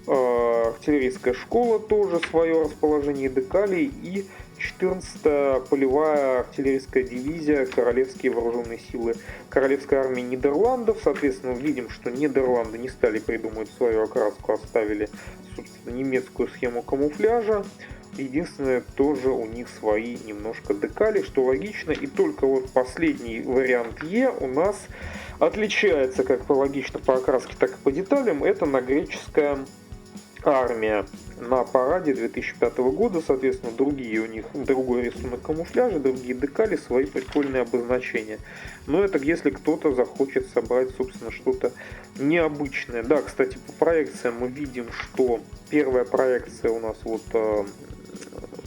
Артиллерийская школа тоже свое расположение декалей. И 14-я полевая артиллерийская дивизия, Королевские вооруженные силы Королевской армии Нидерландов. Соответственно, видим, что Нидерланды не стали придумывать свою окраску, оставили, собственно, немецкую схему камуфляжа. Единственное, тоже у них свои немножко декали, что логично. И только вот последний вариант Е у нас отличается как по логично по окраске, так и по деталям. Это нагреческая армия на параде 2005 года, соответственно, другие у них, другой рисунок камуфляжа, другие декали, свои прикольные обозначения. Но это если кто-то захочет собрать, собственно, что-то необычное. Да, кстати, по проекциям мы видим, что первая проекция у нас вот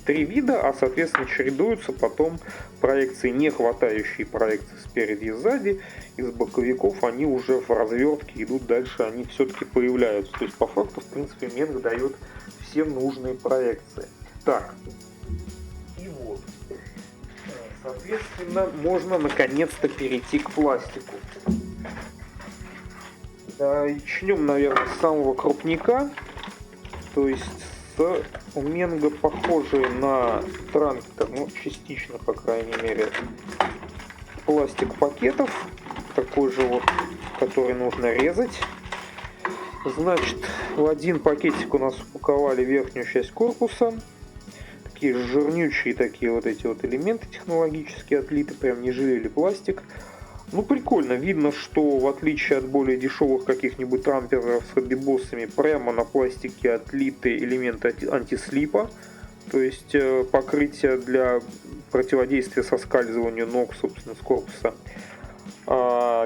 3 вида, а соответственно чередуются потом проекции, не хватающие проекции спереди и сзади, из боковиков они уже в развертке идут дальше, они все-таки появляются. То есть по факту, в принципе, Менг дает все нужные проекции. Так, и вот, соответственно, можно наконец-то перейти к пластику. Начнем, наверное, с самого крупника, то есть у Менга похожий на Транктор, ну, частично, по крайней мере, пластик пакетов, такой же вот, который нужно резать. Значит, в один пакетик у нас упаковали верхнюю часть корпуса, такие жирнючие такие вот эти вот элементы технологически отлиты, прям не жалели пластик. Ну, прикольно, видно, что в отличие от более дешевых каких-нибудь трамперов с хобби-боссами, прямо на пластике отлиты элементы антислипа, то есть покрытие для противодействия соскальзыванию ног, собственно, с корпуса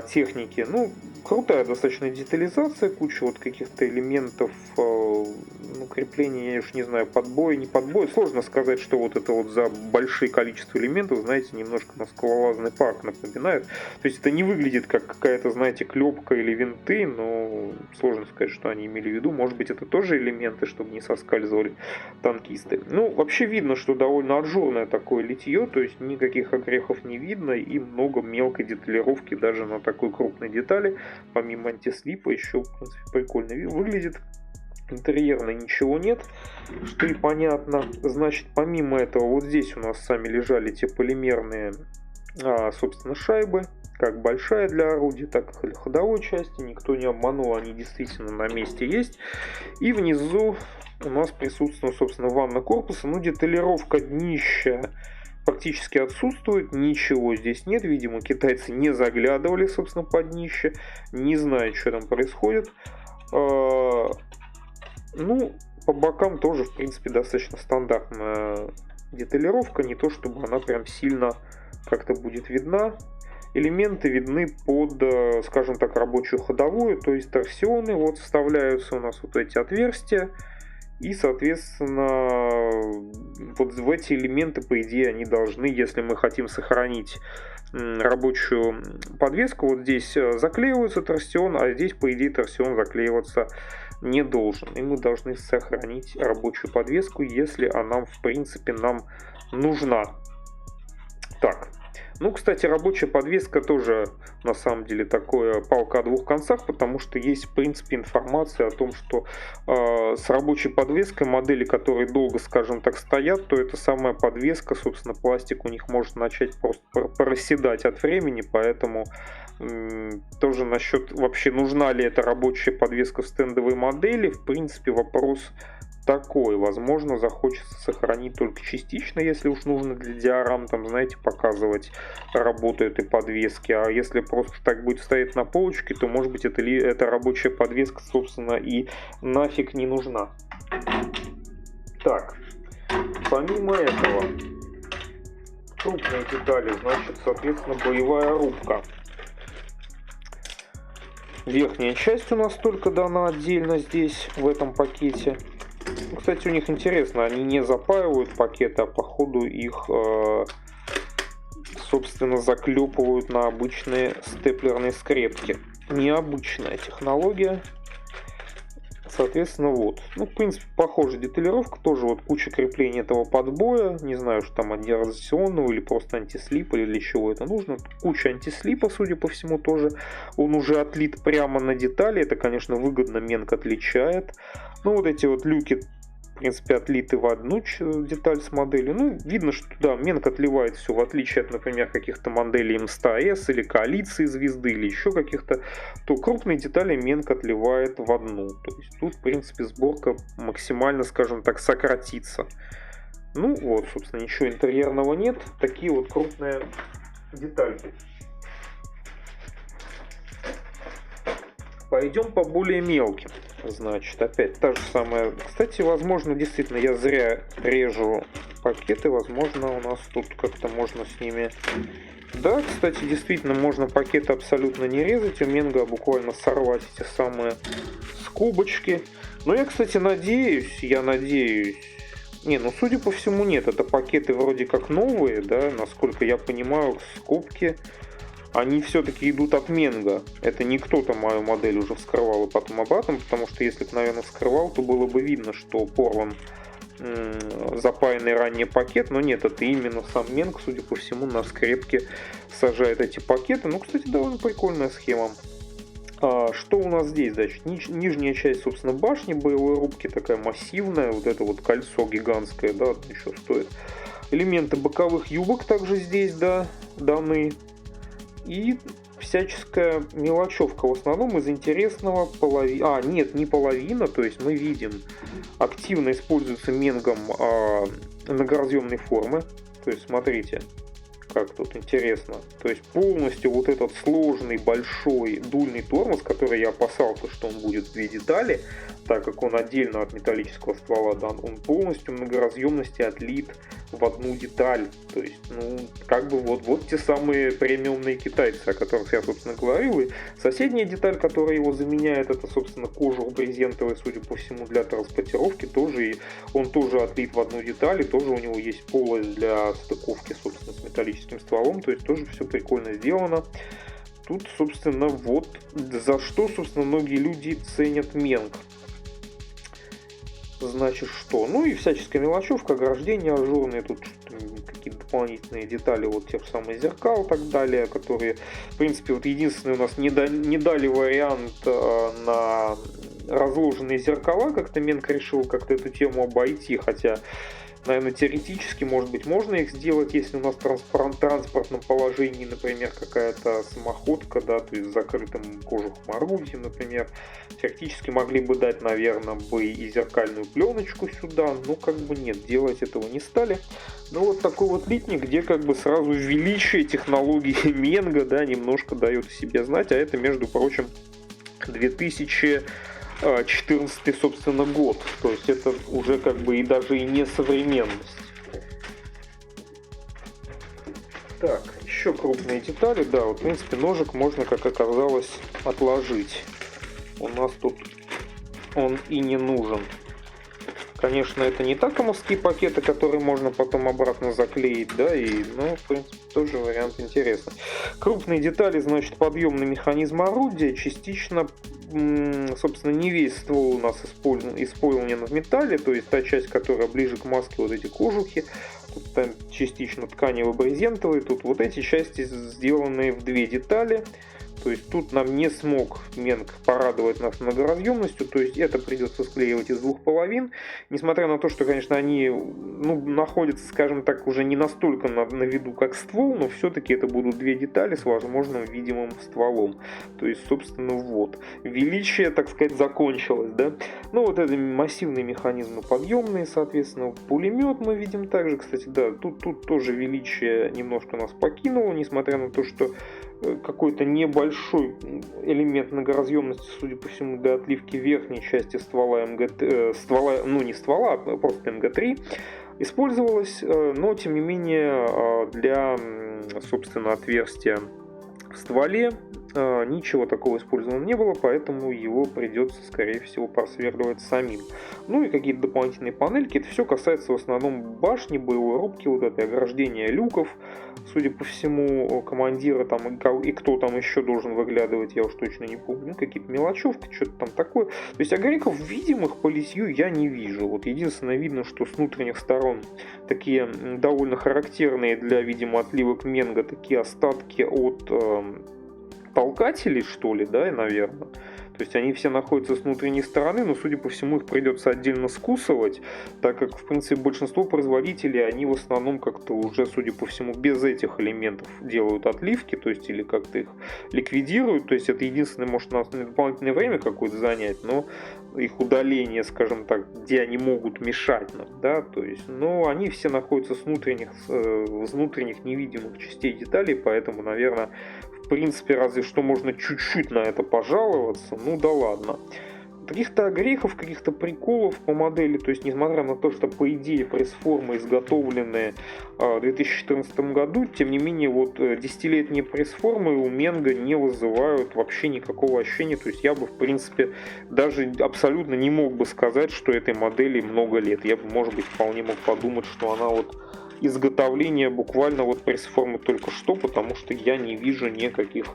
техники. Ну, крутая достаточно детализация, куча вот каких-то элементов, ну, крепления, я уж не знаю, подбой, не подбой. Сложно сказать, что вот это вот за большое количество элементов, знаете, немножко на скалолазный парк напоминает. То есть это не выглядит как какая-то, знаете, клепка или винты, но сложно сказать, что они имели в виду. Может быть, это тоже элементы, чтобы не соскальзывали танкисты. Ну, вообще видно, что довольно аджурное такое литье, то есть никаких огрехов не видно и много мелкой деталировки даже на такой крупной детали. Помимо антислипа еще, в принципе, прикольно выглядит. Интерьерно ничего нет, что и понятно. Значит, помимо этого, вот здесь у нас сами лежали те полимерные, собственно, шайбы, как большая для орудия, так и для ходовой части. Никто не обманул, они действительно на месте есть. И внизу у нас присутствует, собственно, ванна корпуса. Ну, деталировка днища практически отсутствует, ничего здесь нет. Видимо, китайцы не заглядывали, собственно, под днище, не знают, что там происходит. Ну, по бокам тоже, в принципе, достаточно стандартная деталировка, не то чтобы она прям сильно как-то будет видна. Элементы видны под, скажем так, рабочую ходовую, то есть торсионы, вот вставляются у нас вот эти отверстия. И, соответственно, вот в эти элементы, по идее, они должны, если мы хотим сохранить рабочую подвеску, вот здесь заклеивается торсион, а здесь, по идее, торсион заклеиваться не должен. И мы должны сохранить рабочую подвеску, если она, в принципе, нам нужна. Так. Ну, кстати, рабочая подвеска тоже, на самом деле, такое палка о двух концах, потому что есть, в принципе, информация о том, что с рабочей подвеской модели, которые долго, скажем так, стоят, то эта самая подвеска, собственно, пластик у них может начать просто проседать от времени, поэтому тоже насчет вообще нужна ли эта рабочая подвеска в стендовой модели, в принципе, вопрос такой. Возможно, захочется сохранить только частично, если уж нужно для диорам, там, знаете, показывать работу этой подвески. А если просто так будет стоять на полочке, то, может быть, эта рабочая подвеска, собственно, и нафиг не нужна. Так, помимо этого, крупные детали, значит, соответственно, боевая рубка. Верхняя часть у нас только дана отдельно здесь, в этом пакете. Кстати, у них интересно, они не запаивают пакеты, а по ходу их, собственно, заклепывают на обычные степлерные скрепки. Необычная технология. Соответственно, вот. Ну, в принципе, похожая деталировка. Тоже вот куча креплений этого подбоя. Не знаю, что там адгерционного или просто антислипа, или для чего это нужно. Куча антислипа, судя по всему, тоже. Он уже отлит прямо на детали. Это, конечно, выгодно, Менг отличает. Ну, вот эти вот люки, в принципе, отлиты в одну деталь с моделью. Ну, видно, что да, Менг отливает все, в отличие от, например, каких-то моделей М100С или коалиции звезды или еще каких-то, то крупные детали Менг отливает в одну. То есть тут, в принципе, сборка максимально, скажем так, сократится. Ну вот, собственно, ничего интерьерного нет. Такие вот крупные детальки. Пойдем по более мелким. Значит, опять та же самая. Кстати, возможно, действительно, я зря режу пакеты. Возможно, у нас тут как-то можно с ними... Да, кстати, действительно, можно пакеты абсолютно не резать. У Менга буквально сорвать эти самые скобочки. Но я, кстати, надеюсь, Не, ну судя по всему нет, это пакеты вроде как новые, да, насколько я понимаю, скобки, они все-таки идут от Менго. Это не кто-то мою модель уже вскрывал и потом обратно, потому что если бы, наверное, вскрывал, то было бы видно, что порван запаянный ранее пакет, но нет, это именно сам Менг, судя по всему, на скрепке сажает эти пакеты. Ну, кстати, довольно прикольная схема. Что у нас здесь? Значит, нижняя часть, собственно, башни боевой рубки такая массивная, вот это вот кольцо гигантское, да, еще стоит. Элементы боковых юбок также здесь, да, даны. И всяческая мелочевка, в основном из интересного половина. Нет, не половина, то есть мы видим, активно используется Менгом многоразъемной формы. То есть смотрите, как тут интересно. То есть полностью вот этот сложный большой дульный тормоз, который я опасался, что он будет в две детали, так как он отдельно от металлического ствола дан, он полностью многоразъемности отлит в одну деталь. То есть, ну, как бы вот те самые премиумные китайцы, о которых я, собственно, говорил. И соседняя деталь, которая его заменяет, это, собственно, кожух брезентовый, судя по всему, для транспортировки. Тоже, и он тоже отлит в одну деталь, и тоже у него есть полость для стыковки, собственно, с металлическим стволом. То есть, тоже все прикольно сделано. Тут, собственно, вот за что, собственно, многие люди ценят Менг. Значит, что? Ну и всяческая мелочевка, ограждения ажурные, тут какие-то дополнительные детали, вот тех самых зеркал и так далее, которые, в принципе, вот единственный у нас не дали вариант на разложенные зеркала, как-то Менг решил как-то эту тему обойти, хотя, наверное, теоретически, может быть, можно их сделать, если у нас в транспортном положении, например, какая-то самоходка, да, то есть с закрытым кожухом орудия, например, теоретически могли бы дать, наверное, бы и зеркальную пленочку сюда, но как бы нет, делать этого не стали. Ну вот такой вот литник, где как бы сразу величие технологии Менга, да, немножко дает о себе знать, а это, между прочим, 2014, собственно, год. То есть это уже как бы и даже и не современность. Так, еще крупные детали. Да, вот в принципе ножик можно, как оказалось, отложить. У нас тут он и не нужен. Конечно, это не токомовские пакеты, которые можно потом обратно заклеить, да, и, ну, в принципе, тоже вариант интересный. Крупные детали, значит, подъемный механизм орудия, частично, собственно, не весь ствол у нас исполнен в металле, то есть та часть, которая ближе к маске, вот эти кожухи, тут там частично тканево-брезентовые, тут вот эти части сделаны в две детали. То есть тут нам не смог Менг порадовать нас многоразъемностью, то есть это придется склеивать из двух половин, несмотря на то, что, конечно, они находятся, скажем так, уже не настолько на виду, как ствол, но все-таки это будут две детали с возможным видимым стволом. То есть, собственно, вот. Величие, так сказать, закончилось, да. Ну, вот это массивные механизмы подъемные, соответственно, пулемет мы видим также, кстати, да, тут тоже величие немножко нас покинуло, несмотря на то, что какой-то небольшой элемент многоразъемности, судя по всему, для отливки верхней части ствола не ствола, а просто МГ-3 использовалось, но тем не менее для, собственно, отверстия в стволе ничего такого использовано не было, поэтому его придется, скорее всего, просверливать самим. Ну и какие-то дополнительные панельки. Это все касается в основном башни, боевой рубки, вот этой ограждения люков. Судя по всему, командира там и кто там еще должен выглядывать, я уж точно не помню. Какие-то мелочевки, что-то там такое. То есть огреков видимых по литью я не вижу. Вот единственное, видно, что с внутренних сторон такие довольно характерные для, видимо, отливок Менга такие остатки от толкателей, что ли, да, наверное. То есть они все находятся с внутренней стороны, но, судя по всему, их придется отдельно скусывать, так как, в принципе, большинство производителей, они в основном как-то уже, судя по всему, без этих элементов делают отливки, то есть или как-то их ликвидируют, то есть это единственное, может, нас на дополнительное время какое-то занять, но их удаление, скажем так, где они могут мешать нам, да, то есть, но они все находятся с внутренних невидимых частей деталей, поэтому, наверное, в принципе, разве что можно чуть-чуть на это пожаловаться, ну да ладно. каких-то огрехов, каких-то приколов по модели, то есть несмотря на то, что по идее пресс-формы изготовлены в 2014 году, тем не менее вот 10-летние пресс-формы у Менго не вызывают вообще никакого ощущения, то есть я бы в принципе даже абсолютно не мог бы сказать, что этой модели много лет, я бы, может быть, вполне мог подумать, что она вот изготовление буквально вот пресс-формы только что, потому что я не вижу никаких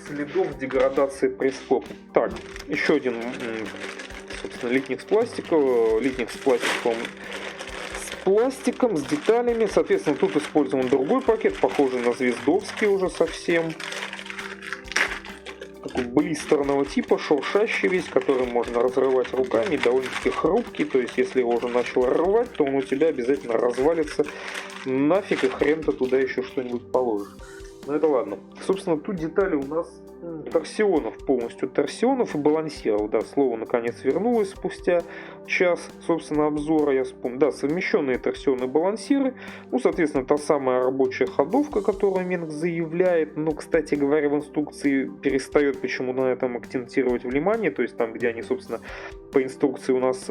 следов деградации пресс-формы. Так, еще один, собственно, литник с пластиком, с деталями. Соответственно, тут использован другой пакет, похожий на звездовский уже совсем. Такой блистерного типа, шуршащий весь, который можно разрывать руками, довольно-таки хрупкий, то есть если его уже начал рвать, то он у тебя обязательно развалится нафиг, и хрен ты туда еще что-нибудь положишь. Ну это ладно. Собственно, тут детали у нас торсионов, полностью торсионов и балансиров. Да, слово наконец вернулось спустя час, собственно, обзора, я вспомнил. Да, совмещенные торсионы и балансиры. Ну, соответственно, та самая рабочая ходовка, которую Менг заявляет, но, кстати говоря, в инструкции перестает почему на этом акцентировать внимание, то есть там, где они, собственно, по инструкции у нас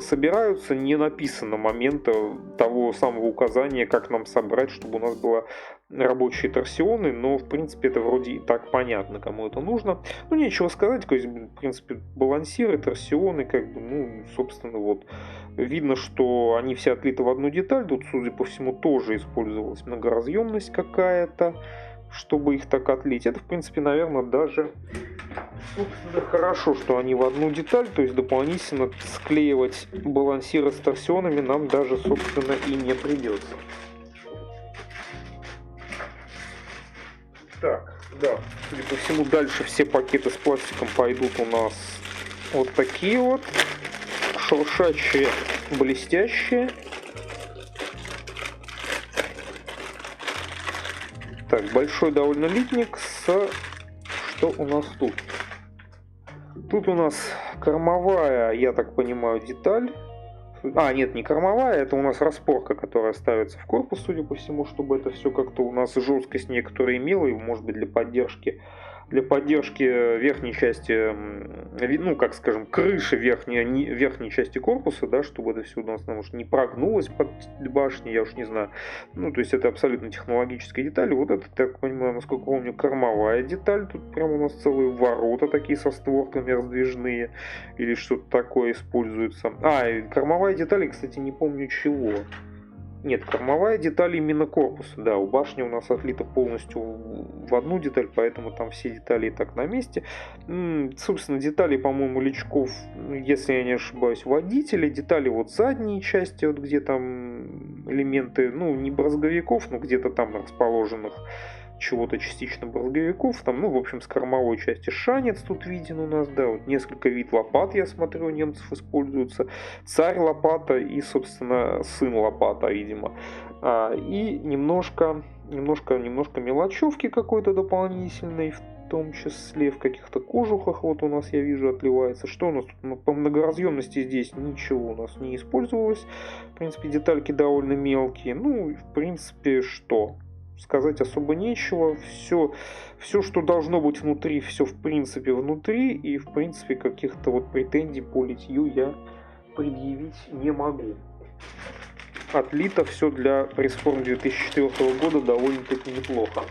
собираются, не написано момента того самого указания, как нам собрать, чтобы у нас было рабочие торсионы, но в принципе это вроде и так понятно, кому это нужно. Ну, нечего сказать, то есть, в принципе, балансиры, торсионы, как бы, ну, собственно, вот, видно, что они все отлиты в одну деталь, тут, судя по всему, тоже использовалась многоразъемность какая-то, чтобы их так отлить. Это, в принципе, наверное, даже, собственно, хорошо, что они в одну деталь, то есть дополнительно склеивать балансиры с торсионами нам даже, собственно, и не придется. Так, да, судя по всему, дальше все пакеты с пластиком пойдут у нас вот такие вот, шуршащие, блестящие. Так, большой довольно литник Что у нас тут? Тут у нас кормовая, я так понимаю, деталь. Нет, не кормовая, это у нас распорка, которая ставится в корпус, судя по всему, чтобы это все как-то у нас жесткость некоторая имела, и, может быть, для поддержки верхней части, ну, как скажем, крыши верхней части корпуса, да, чтобы это все у нас, может, не прогнулось под башней, я уж не знаю. Ну, то есть это абсолютно технологическая деталь. Вот это, так понимаю, насколько помню, кормовая деталь. Тут прямо у нас целые ворота такие со створками раздвижные или что-то такое используется. И кормовая деталь, кстати, не помню чего. Нет, кормовая деталь именно корпуса. Да, у башни у нас отлита полностью в одну деталь, поэтому там все детали и так на месте. Собственно, детали, по-моему, лючков, если я не ошибаюсь, водителя. Детали вот задние части, вот где там элементы, ну, не брызговиков, но где-то там расположенных чего-то частично брызговиков. Там, ну, в общем, с кормовой части шанец тут виден у нас, да, вот несколько вид лопат, я смотрю, у немцев используются. Царь лопата и, собственно, сын лопата, видимо. И немножко мелочевки какой-то дополнительной, в том числе в каких-то кожухах, вот у нас я вижу отливается. Что у нас тут? По многоразъемности здесь ничего у нас не использовалось. В принципе, детальки довольно мелкие. Ну, в принципе, что? Сказать особо нечего. Все, что должно быть внутри, все в принципе внутри. И в принципе каких-то вот претензий по литью я предъявить не могу. Отлито все для пресс-форм 2004 года довольно-таки неплохо.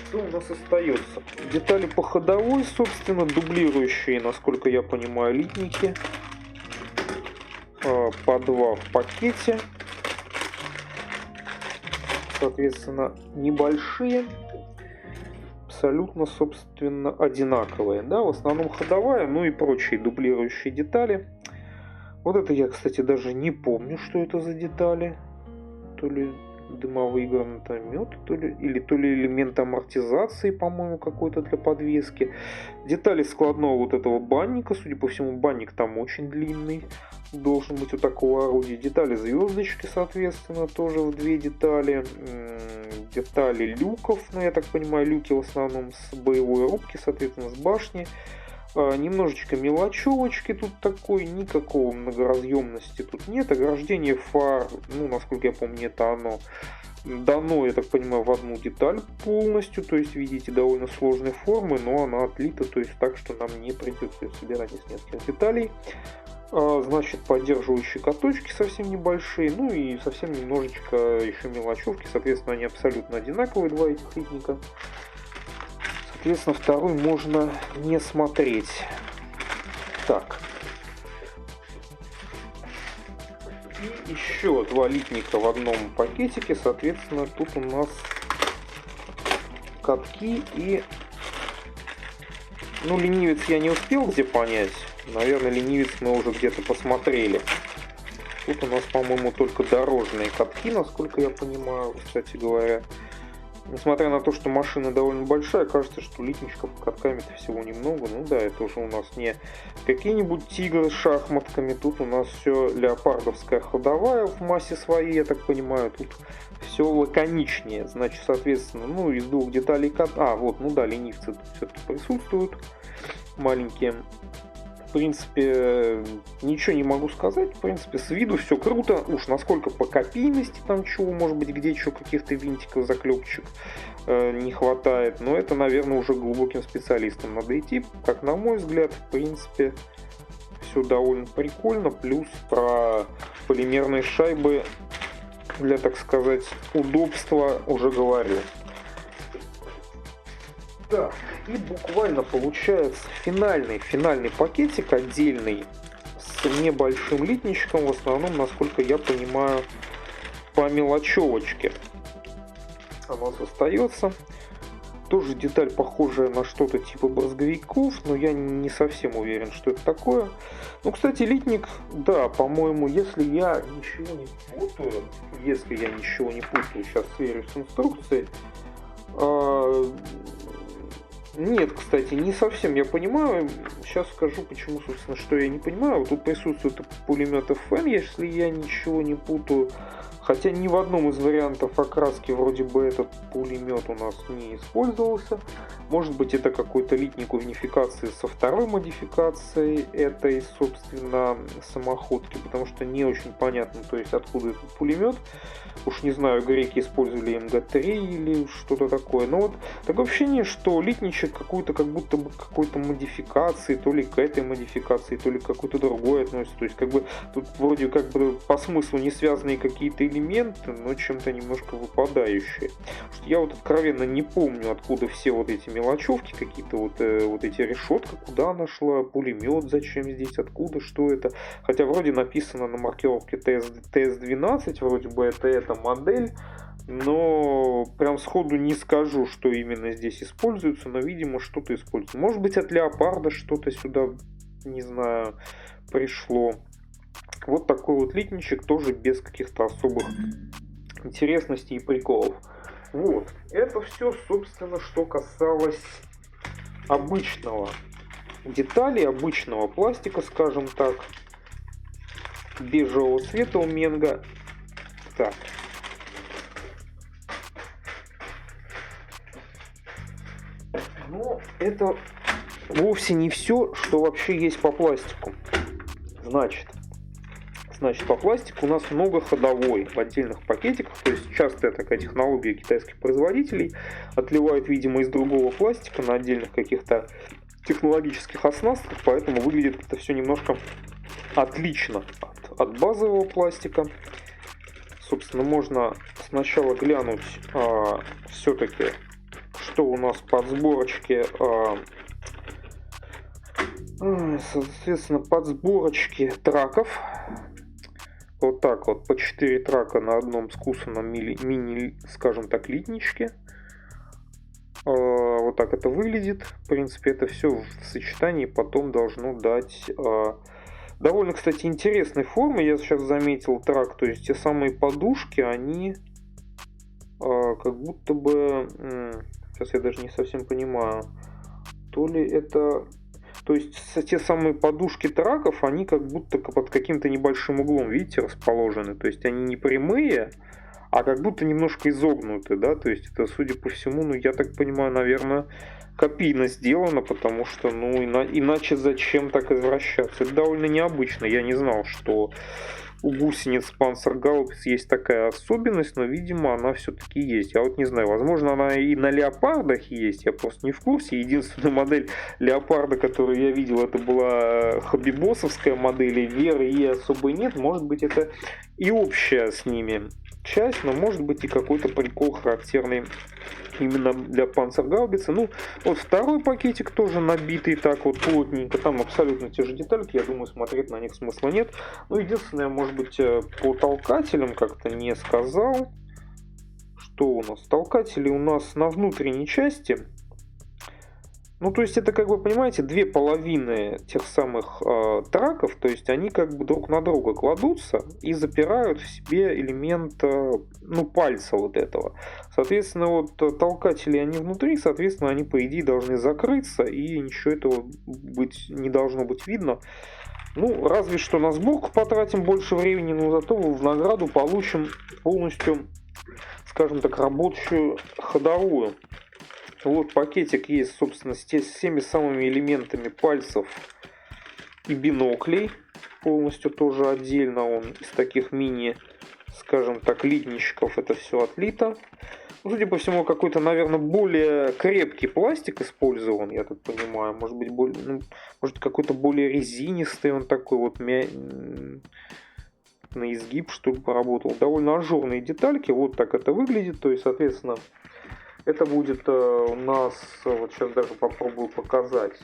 Что у нас остается? Детали по ходовой, собственно, дублирующие, насколько я понимаю, литники. По 2 в пакете, соответственно, небольшие, абсолютно, собственно, одинаковые, да, в основном ходовая, ну и прочие дублирующие детали. Вот это я, кстати, даже не помню, что это за детали, то ли дымовые гранатометы, то ли элемент амортизации, по-моему, какой-то для подвески. Детали складного вот этого банника, судя по всему, банник там очень длинный, должен быть у такого орудия. Детали звездочки, соответственно, тоже в 2 детали. Детали люков, ну, я так понимаю, люки в основном с боевой рубки, соответственно, с башни. Немножечко мелочевочки тут такой, никакого многоразъемности тут нет. Ограждение фар, ну, насколько я помню, это оно дано, я так понимаю, в одну деталь полностью. То есть, видите, довольно сложной формы, но она отлита, то есть так, что нам не придется ее собирать из нескольких деталей. Значит, поддерживающие каточки совсем небольшие, ну и совсем немножечко еще мелочевки. Соответственно, они абсолютно одинаковые, два этих литника. Соответственно, второй можно не смотреть. Так. И еще два литника в одном пакетике. Соответственно, тут у нас катки и... Ну, ленивец я не успел где понять. Наверное, ленивец мы уже где-то посмотрели. Тут у нас, по-моему, только дорожные катки, насколько я понимаю, кстати говоря. Несмотря на то, что машина довольно большая, кажется, что литничков катками-то всего немного. Ну да, это уже у нас не какие-нибудь тигры с шахматками. Тут у нас все леопардовская ходовая в массе своей, я так понимаю. Тут все лаконичнее. Значит, соответственно, ну, из двух деталей вот, ну да, ленивцы тут все-таки присутствуют. Маленькие. В принципе, ничего не могу сказать. В принципе, с виду все круто. Уж насколько по копийности там чего, может быть, где еще каких-то винтиков, заклепочек не хватает. Но это, наверное, уже глубоким специалистам надо идти. Как на мой взгляд, в принципе, все довольно прикольно. Плюс про полимерные шайбы для, так сказать, удобства уже говорил. Да, и буквально получается финальный пакетик отдельный с небольшим литничком, в основном, насколько я понимаю, по мелочевочке. У нас остается. Тоже деталь похожая на что-то типа брызговиков, но я не совсем уверен, что это такое. Ну, кстати, литник, да, по-моему, если я ничего не путаю, сейчас сверюсь с инструкцией. Нет, кстати, не совсем я понимаю. Сейчас скажу, почему, собственно, что я не понимаю. Вот тут присутствует пулемет FN, если я ничего не путаю. Хотя ни в одном из вариантов окраски вроде бы этот пулемет у нас не использовался. Может быть, это какой-то литник унификации со второй модификацией этой, собственно, самоходки, потому что не очень понятно, то есть откуда этот пулемет. Уж не знаю, греки использовали МГ-3 или что-то такое. Но вот такое ощущение, что литничек какую-то как будто бы какой-то модификации, то ли к этой модификации, то ли к какой-то другой относится. То есть как бы тут вроде как бы по смыслу не связанные какие-то элементы, но чем-то немножко выпадающие. Я вот откровенно не помню, откуда все вот эти мелочевки, какие-то вот эти решетка, куда она шла, пулемет, зачем здесь, откуда, что это. Хотя вроде написано на маркировке TS12, вроде бы это эта модель, но прям сходу не скажу, что именно здесь используется, но, видимо, что-то используется. Может быть, от леопарда что-то сюда, не знаю, пришло. Вот такой вот литничек, тоже без каких-то особых интересностей и приколов. Вот, это все, собственно, что касалось обычного детали, обычного пластика, скажем так, бежевого цвета у Менго. Так. Но это вовсе не все, что вообще есть по пластику. Значит, по пластику у нас много ходовой в отдельных пакетиках. То есть частая такая технология китайских производителей. Отливают, видимо, из другого пластика на отдельных каких-то технологических оснастках. Поэтому выглядит это все немножко отлично от базового пластика. Собственно, можно сначала глянуть все-таки, что у нас под сборочки. Соответственно, под сборочки траков. Вот так вот, по 4 трака на одном скусанном мини, скажем так, литничке. Вот так это выглядит. В принципе, это все в сочетании потом должно дать довольно, кстати, интересной формы. Я сейчас заметил трак, то есть те самые подушки, они как будто бы... Сейчас я даже не совсем понимаю. То ли это... То есть те самые подушки траков, они как будто под каким-то небольшим углом, видите, расположены. То есть они не прямые, а как будто немножко изогнуты, да, то есть это, судя по всему, ну, я так понимаю, наверное, копийно сделано, потому что, ну, иначе зачем так извращаться? Это довольно необычно, я не знал, что у гусениц Panzergaubitz есть такая особенность, но, видимо, она все-таки есть. Я вот не знаю, возможно, она и на леопардах есть, я просто не в курсе. Единственная модель леопарда, которую я видел, это была хоббибоссовская модель, и веры ей особо нет. Может быть, это и общая с ними часть, но может быть и какой-то прикол характерный именно для Panzerгаубицы. Ну, вот второй пакетик тоже набитый так вот плотненько. Там абсолютно те же детальки. Я думаю, смотреть на них смысла нет. Ну, единственное, может быть, по толкателям как-то не сказал. Что у нас? Толкатели у нас на внутренней части. Ну, то есть это, как вы понимаете, две половины тех самых траков, то есть они как бы друг на друга кладутся и запирают в себе элемент, ну, пальца вот этого. Соответственно, вот толкатели, они внутри, соответственно, они, по идее, должны закрыться, и ничего этого не должно быть видно. Ну, разве что на сборку потратим больше времени, но зато в награду получим полностью, скажем так, рабочую ходовую. Вот пакетик есть, собственно, с всеми самыми элементами пальцев и биноклей. Полностью тоже отдельно он из таких мини, скажем так, литничков это все отлито. Ну, судя по всему, какой-то, наверное, более крепкий пластик использован, я так понимаю. Может быть, может какой-то более резинистый он такой вот на изгиб, что ли, поработал. Довольно ажурные детальки, вот так это выглядит. То есть, соответственно, это будет у нас, вот сейчас даже попробую показать,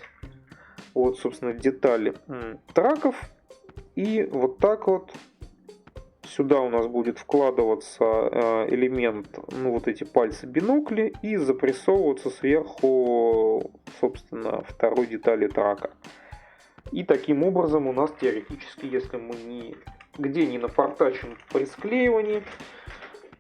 вот, собственно, детали траков. И вот так вот сюда у нас будет вкладываться элемент, ну, вот эти пальцы бинокли, и запрессовываться сверху, собственно, второй детали трака. И таким образом у нас теоретически, если мы нигде не напортачим при склеивании,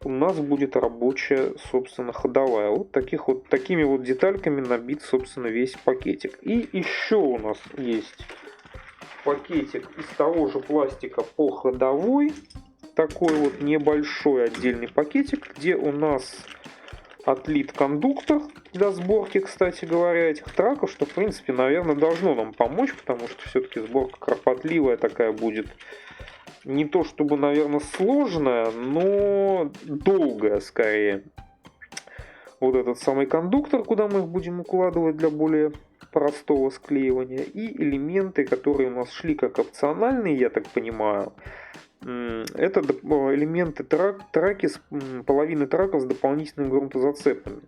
у нас будет рабочая, собственно, ходовая. Вот такими вот детальками набит, собственно, весь пакетик. И еще у нас есть пакетик из того же пластика по ходовой. Такой вот небольшой отдельный пакетик, где у нас отлит кондуктор для сборки, кстати говоря, этих траков, что, в принципе, наверное, должно нам помочь, потому что все-таки сборка кропотливая такая будет. Не то чтобы, наверное, сложная, но долгая скорее. Вот этот самый кондуктор, куда мы их будем укладывать для более простого склеивания. И элементы, которые у нас шли как опциональные, я так понимаю. Это элементы траки, половины траков с дополнительными грунтозацепами.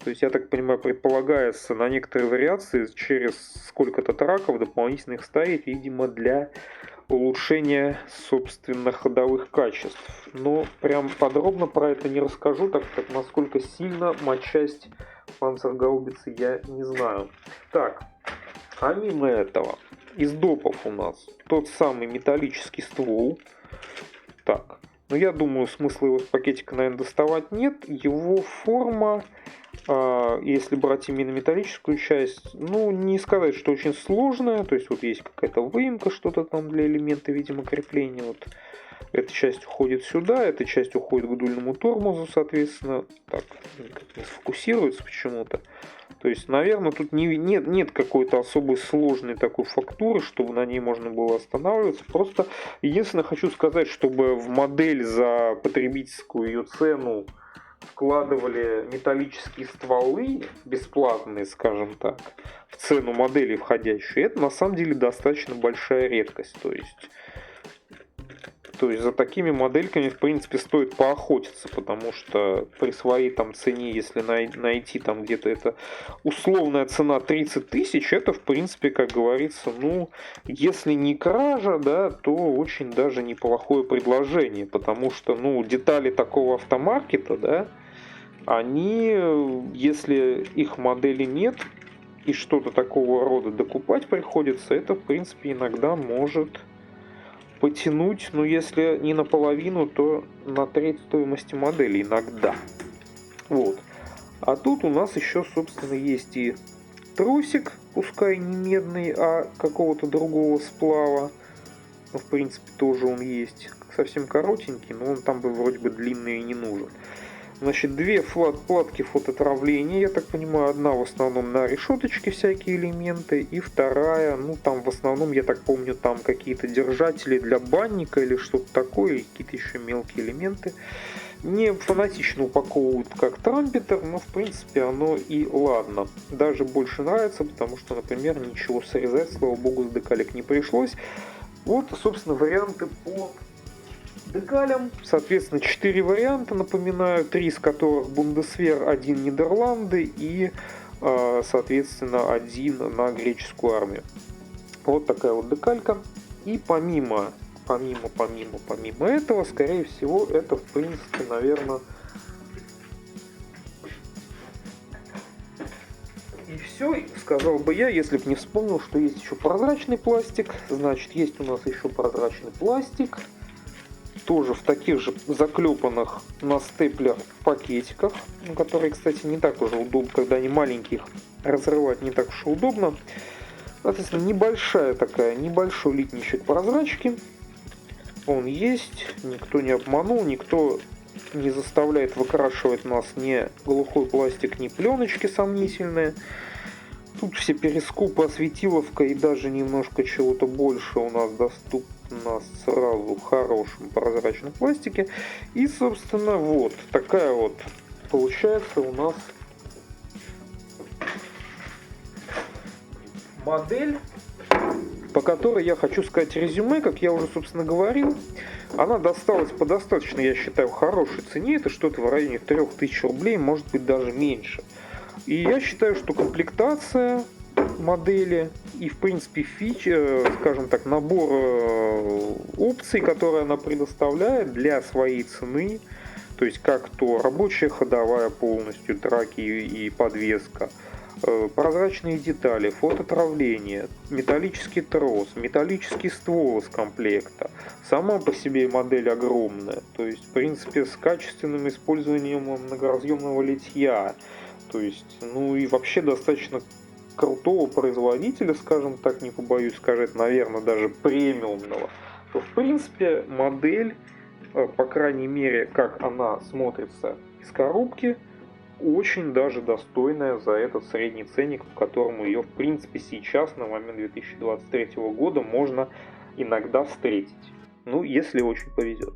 То есть, я так понимаю, предполагается на некоторые вариации через сколько-то траков дополнительно их ставить, видимо, для улучшения, собственно, ходовых качеств. Но прям подробно про это не расскажу, так как насколько сильно матчасть Panzerгаубицы я не знаю. Так, помимо этого, из допов у нас тот самый металлический ствол. Так, ну я думаю, смысла его с пакетика, наверное, доставать нет. Его форма, если брать именно металлическую часть, ну, не сказать, что очень сложная. То есть, вот есть какая-то выемка, что-то там для элемента, видимо, крепления. Вот эта часть уходит сюда, эта часть уходит к дульному тормозу, соответственно. Так, не сфокусируется почему-то. То есть, наверное, тут нет какой-то особой сложной такой фактуры, чтобы на ней можно было останавливаться. Просто единственное хочу сказать, чтобы в модель за потребительскую ее цену вкладывали металлические стволы, бесплатные, скажем так, в цену модели входящие, это на самом деле достаточно большая редкость. То есть за такими модельками, в принципе, стоит поохотиться, потому что при своей там цене, если найти там где-то это условная цена 30 тысяч, это, в принципе, как говорится, ну, если не кража, да, то очень даже неплохое предложение, потому что, ну, детали такого автомаркета, да, они, если их модели нет, и что-то такого рода докупать приходится, это, в принципе, иногда может потянуть, ну, если не наполовину, то на треть стоимости модели иногда. Вот. А тут у нас еще, собственно, есть и тросик, пускай не медный, а какого-то другого сплава. Но, в принципе, тоже он есть. совсем коротенький, но он там был вроде бы длинный и не нужен. Значит, две платки фототравления, я так понимаю, одна в основном на решеточке всякие элементы, и вторая, ну там в основном, я так помню, там какие-то держатели для банника или что-то такое, и какие-то еще мелкие элементы. Не фанатично упаковывают как трампетер, но в принципе оно и ладно. Даже больше нравится, потому что, например, ничего срезать, слава богу, с декалек не пришлось. Вот, собственно, варианты по декалям. Соответственно, 4 варианта, напоминаю, 3 из которых Бундесвер, 1 Нидерланды и, соответственно, 1 на греческую армию. Вот такая вот декалька. И помимо этого, скорее всего, это, в принципе, наверное, и все, сказал бы я, если бы не вспомнил, что есть еще прозрачный пластик. Значит, есть у нас еще прозрачный пластик. Тоже в таких же заклепанных на степлер пакетиках, которые, кстати, не так уже удобно, когда они маленькие, их разрывать не так уж и удобно. Соответственно, небольшой литничек прозрачки. Он есть, никто не обманул, никто не заставляет выкрашивать нас ни глухой пластик, ни пленочки сомнительные. Тут все перископы, осветиловка и даже немножко чего-то больше у нас доступно сразу в хорошем прозрачном пластике. И, собственно, вот такая вот получается у нас модель, по которой я хочу сказать резюме. Как я уже, собственно, говорил, она досталась по достаточно, я считаю, хорошей цене. Это что-то в районе 3000 рублей, может быть, даже меньше. И я считаю, что комплектация модели и, в принципе, скажем так, набор опций, которые она предоставляет для своей цены, то есть как то рабочая ходовая полностью, траки и подвеска, прозрачные детали, фототравление, металлический трос, металлический ствол из комплекта. Сама по себе модель огромная, то есть, в принципе, с качественным использованием многоразъемного литья, то есть, ну и вообще достаточно крутого производителя, скажем так, не побоюсь сказать, наверное, даже премиумного, то, в принципе, модель, по крайней мере, как она смотрится из коробки, очень даже достойная за этот средний ценник, по которому ее, в принципе, сейчас, на момент 2023 года, можно иногда встретить. Ну, если очень повезет.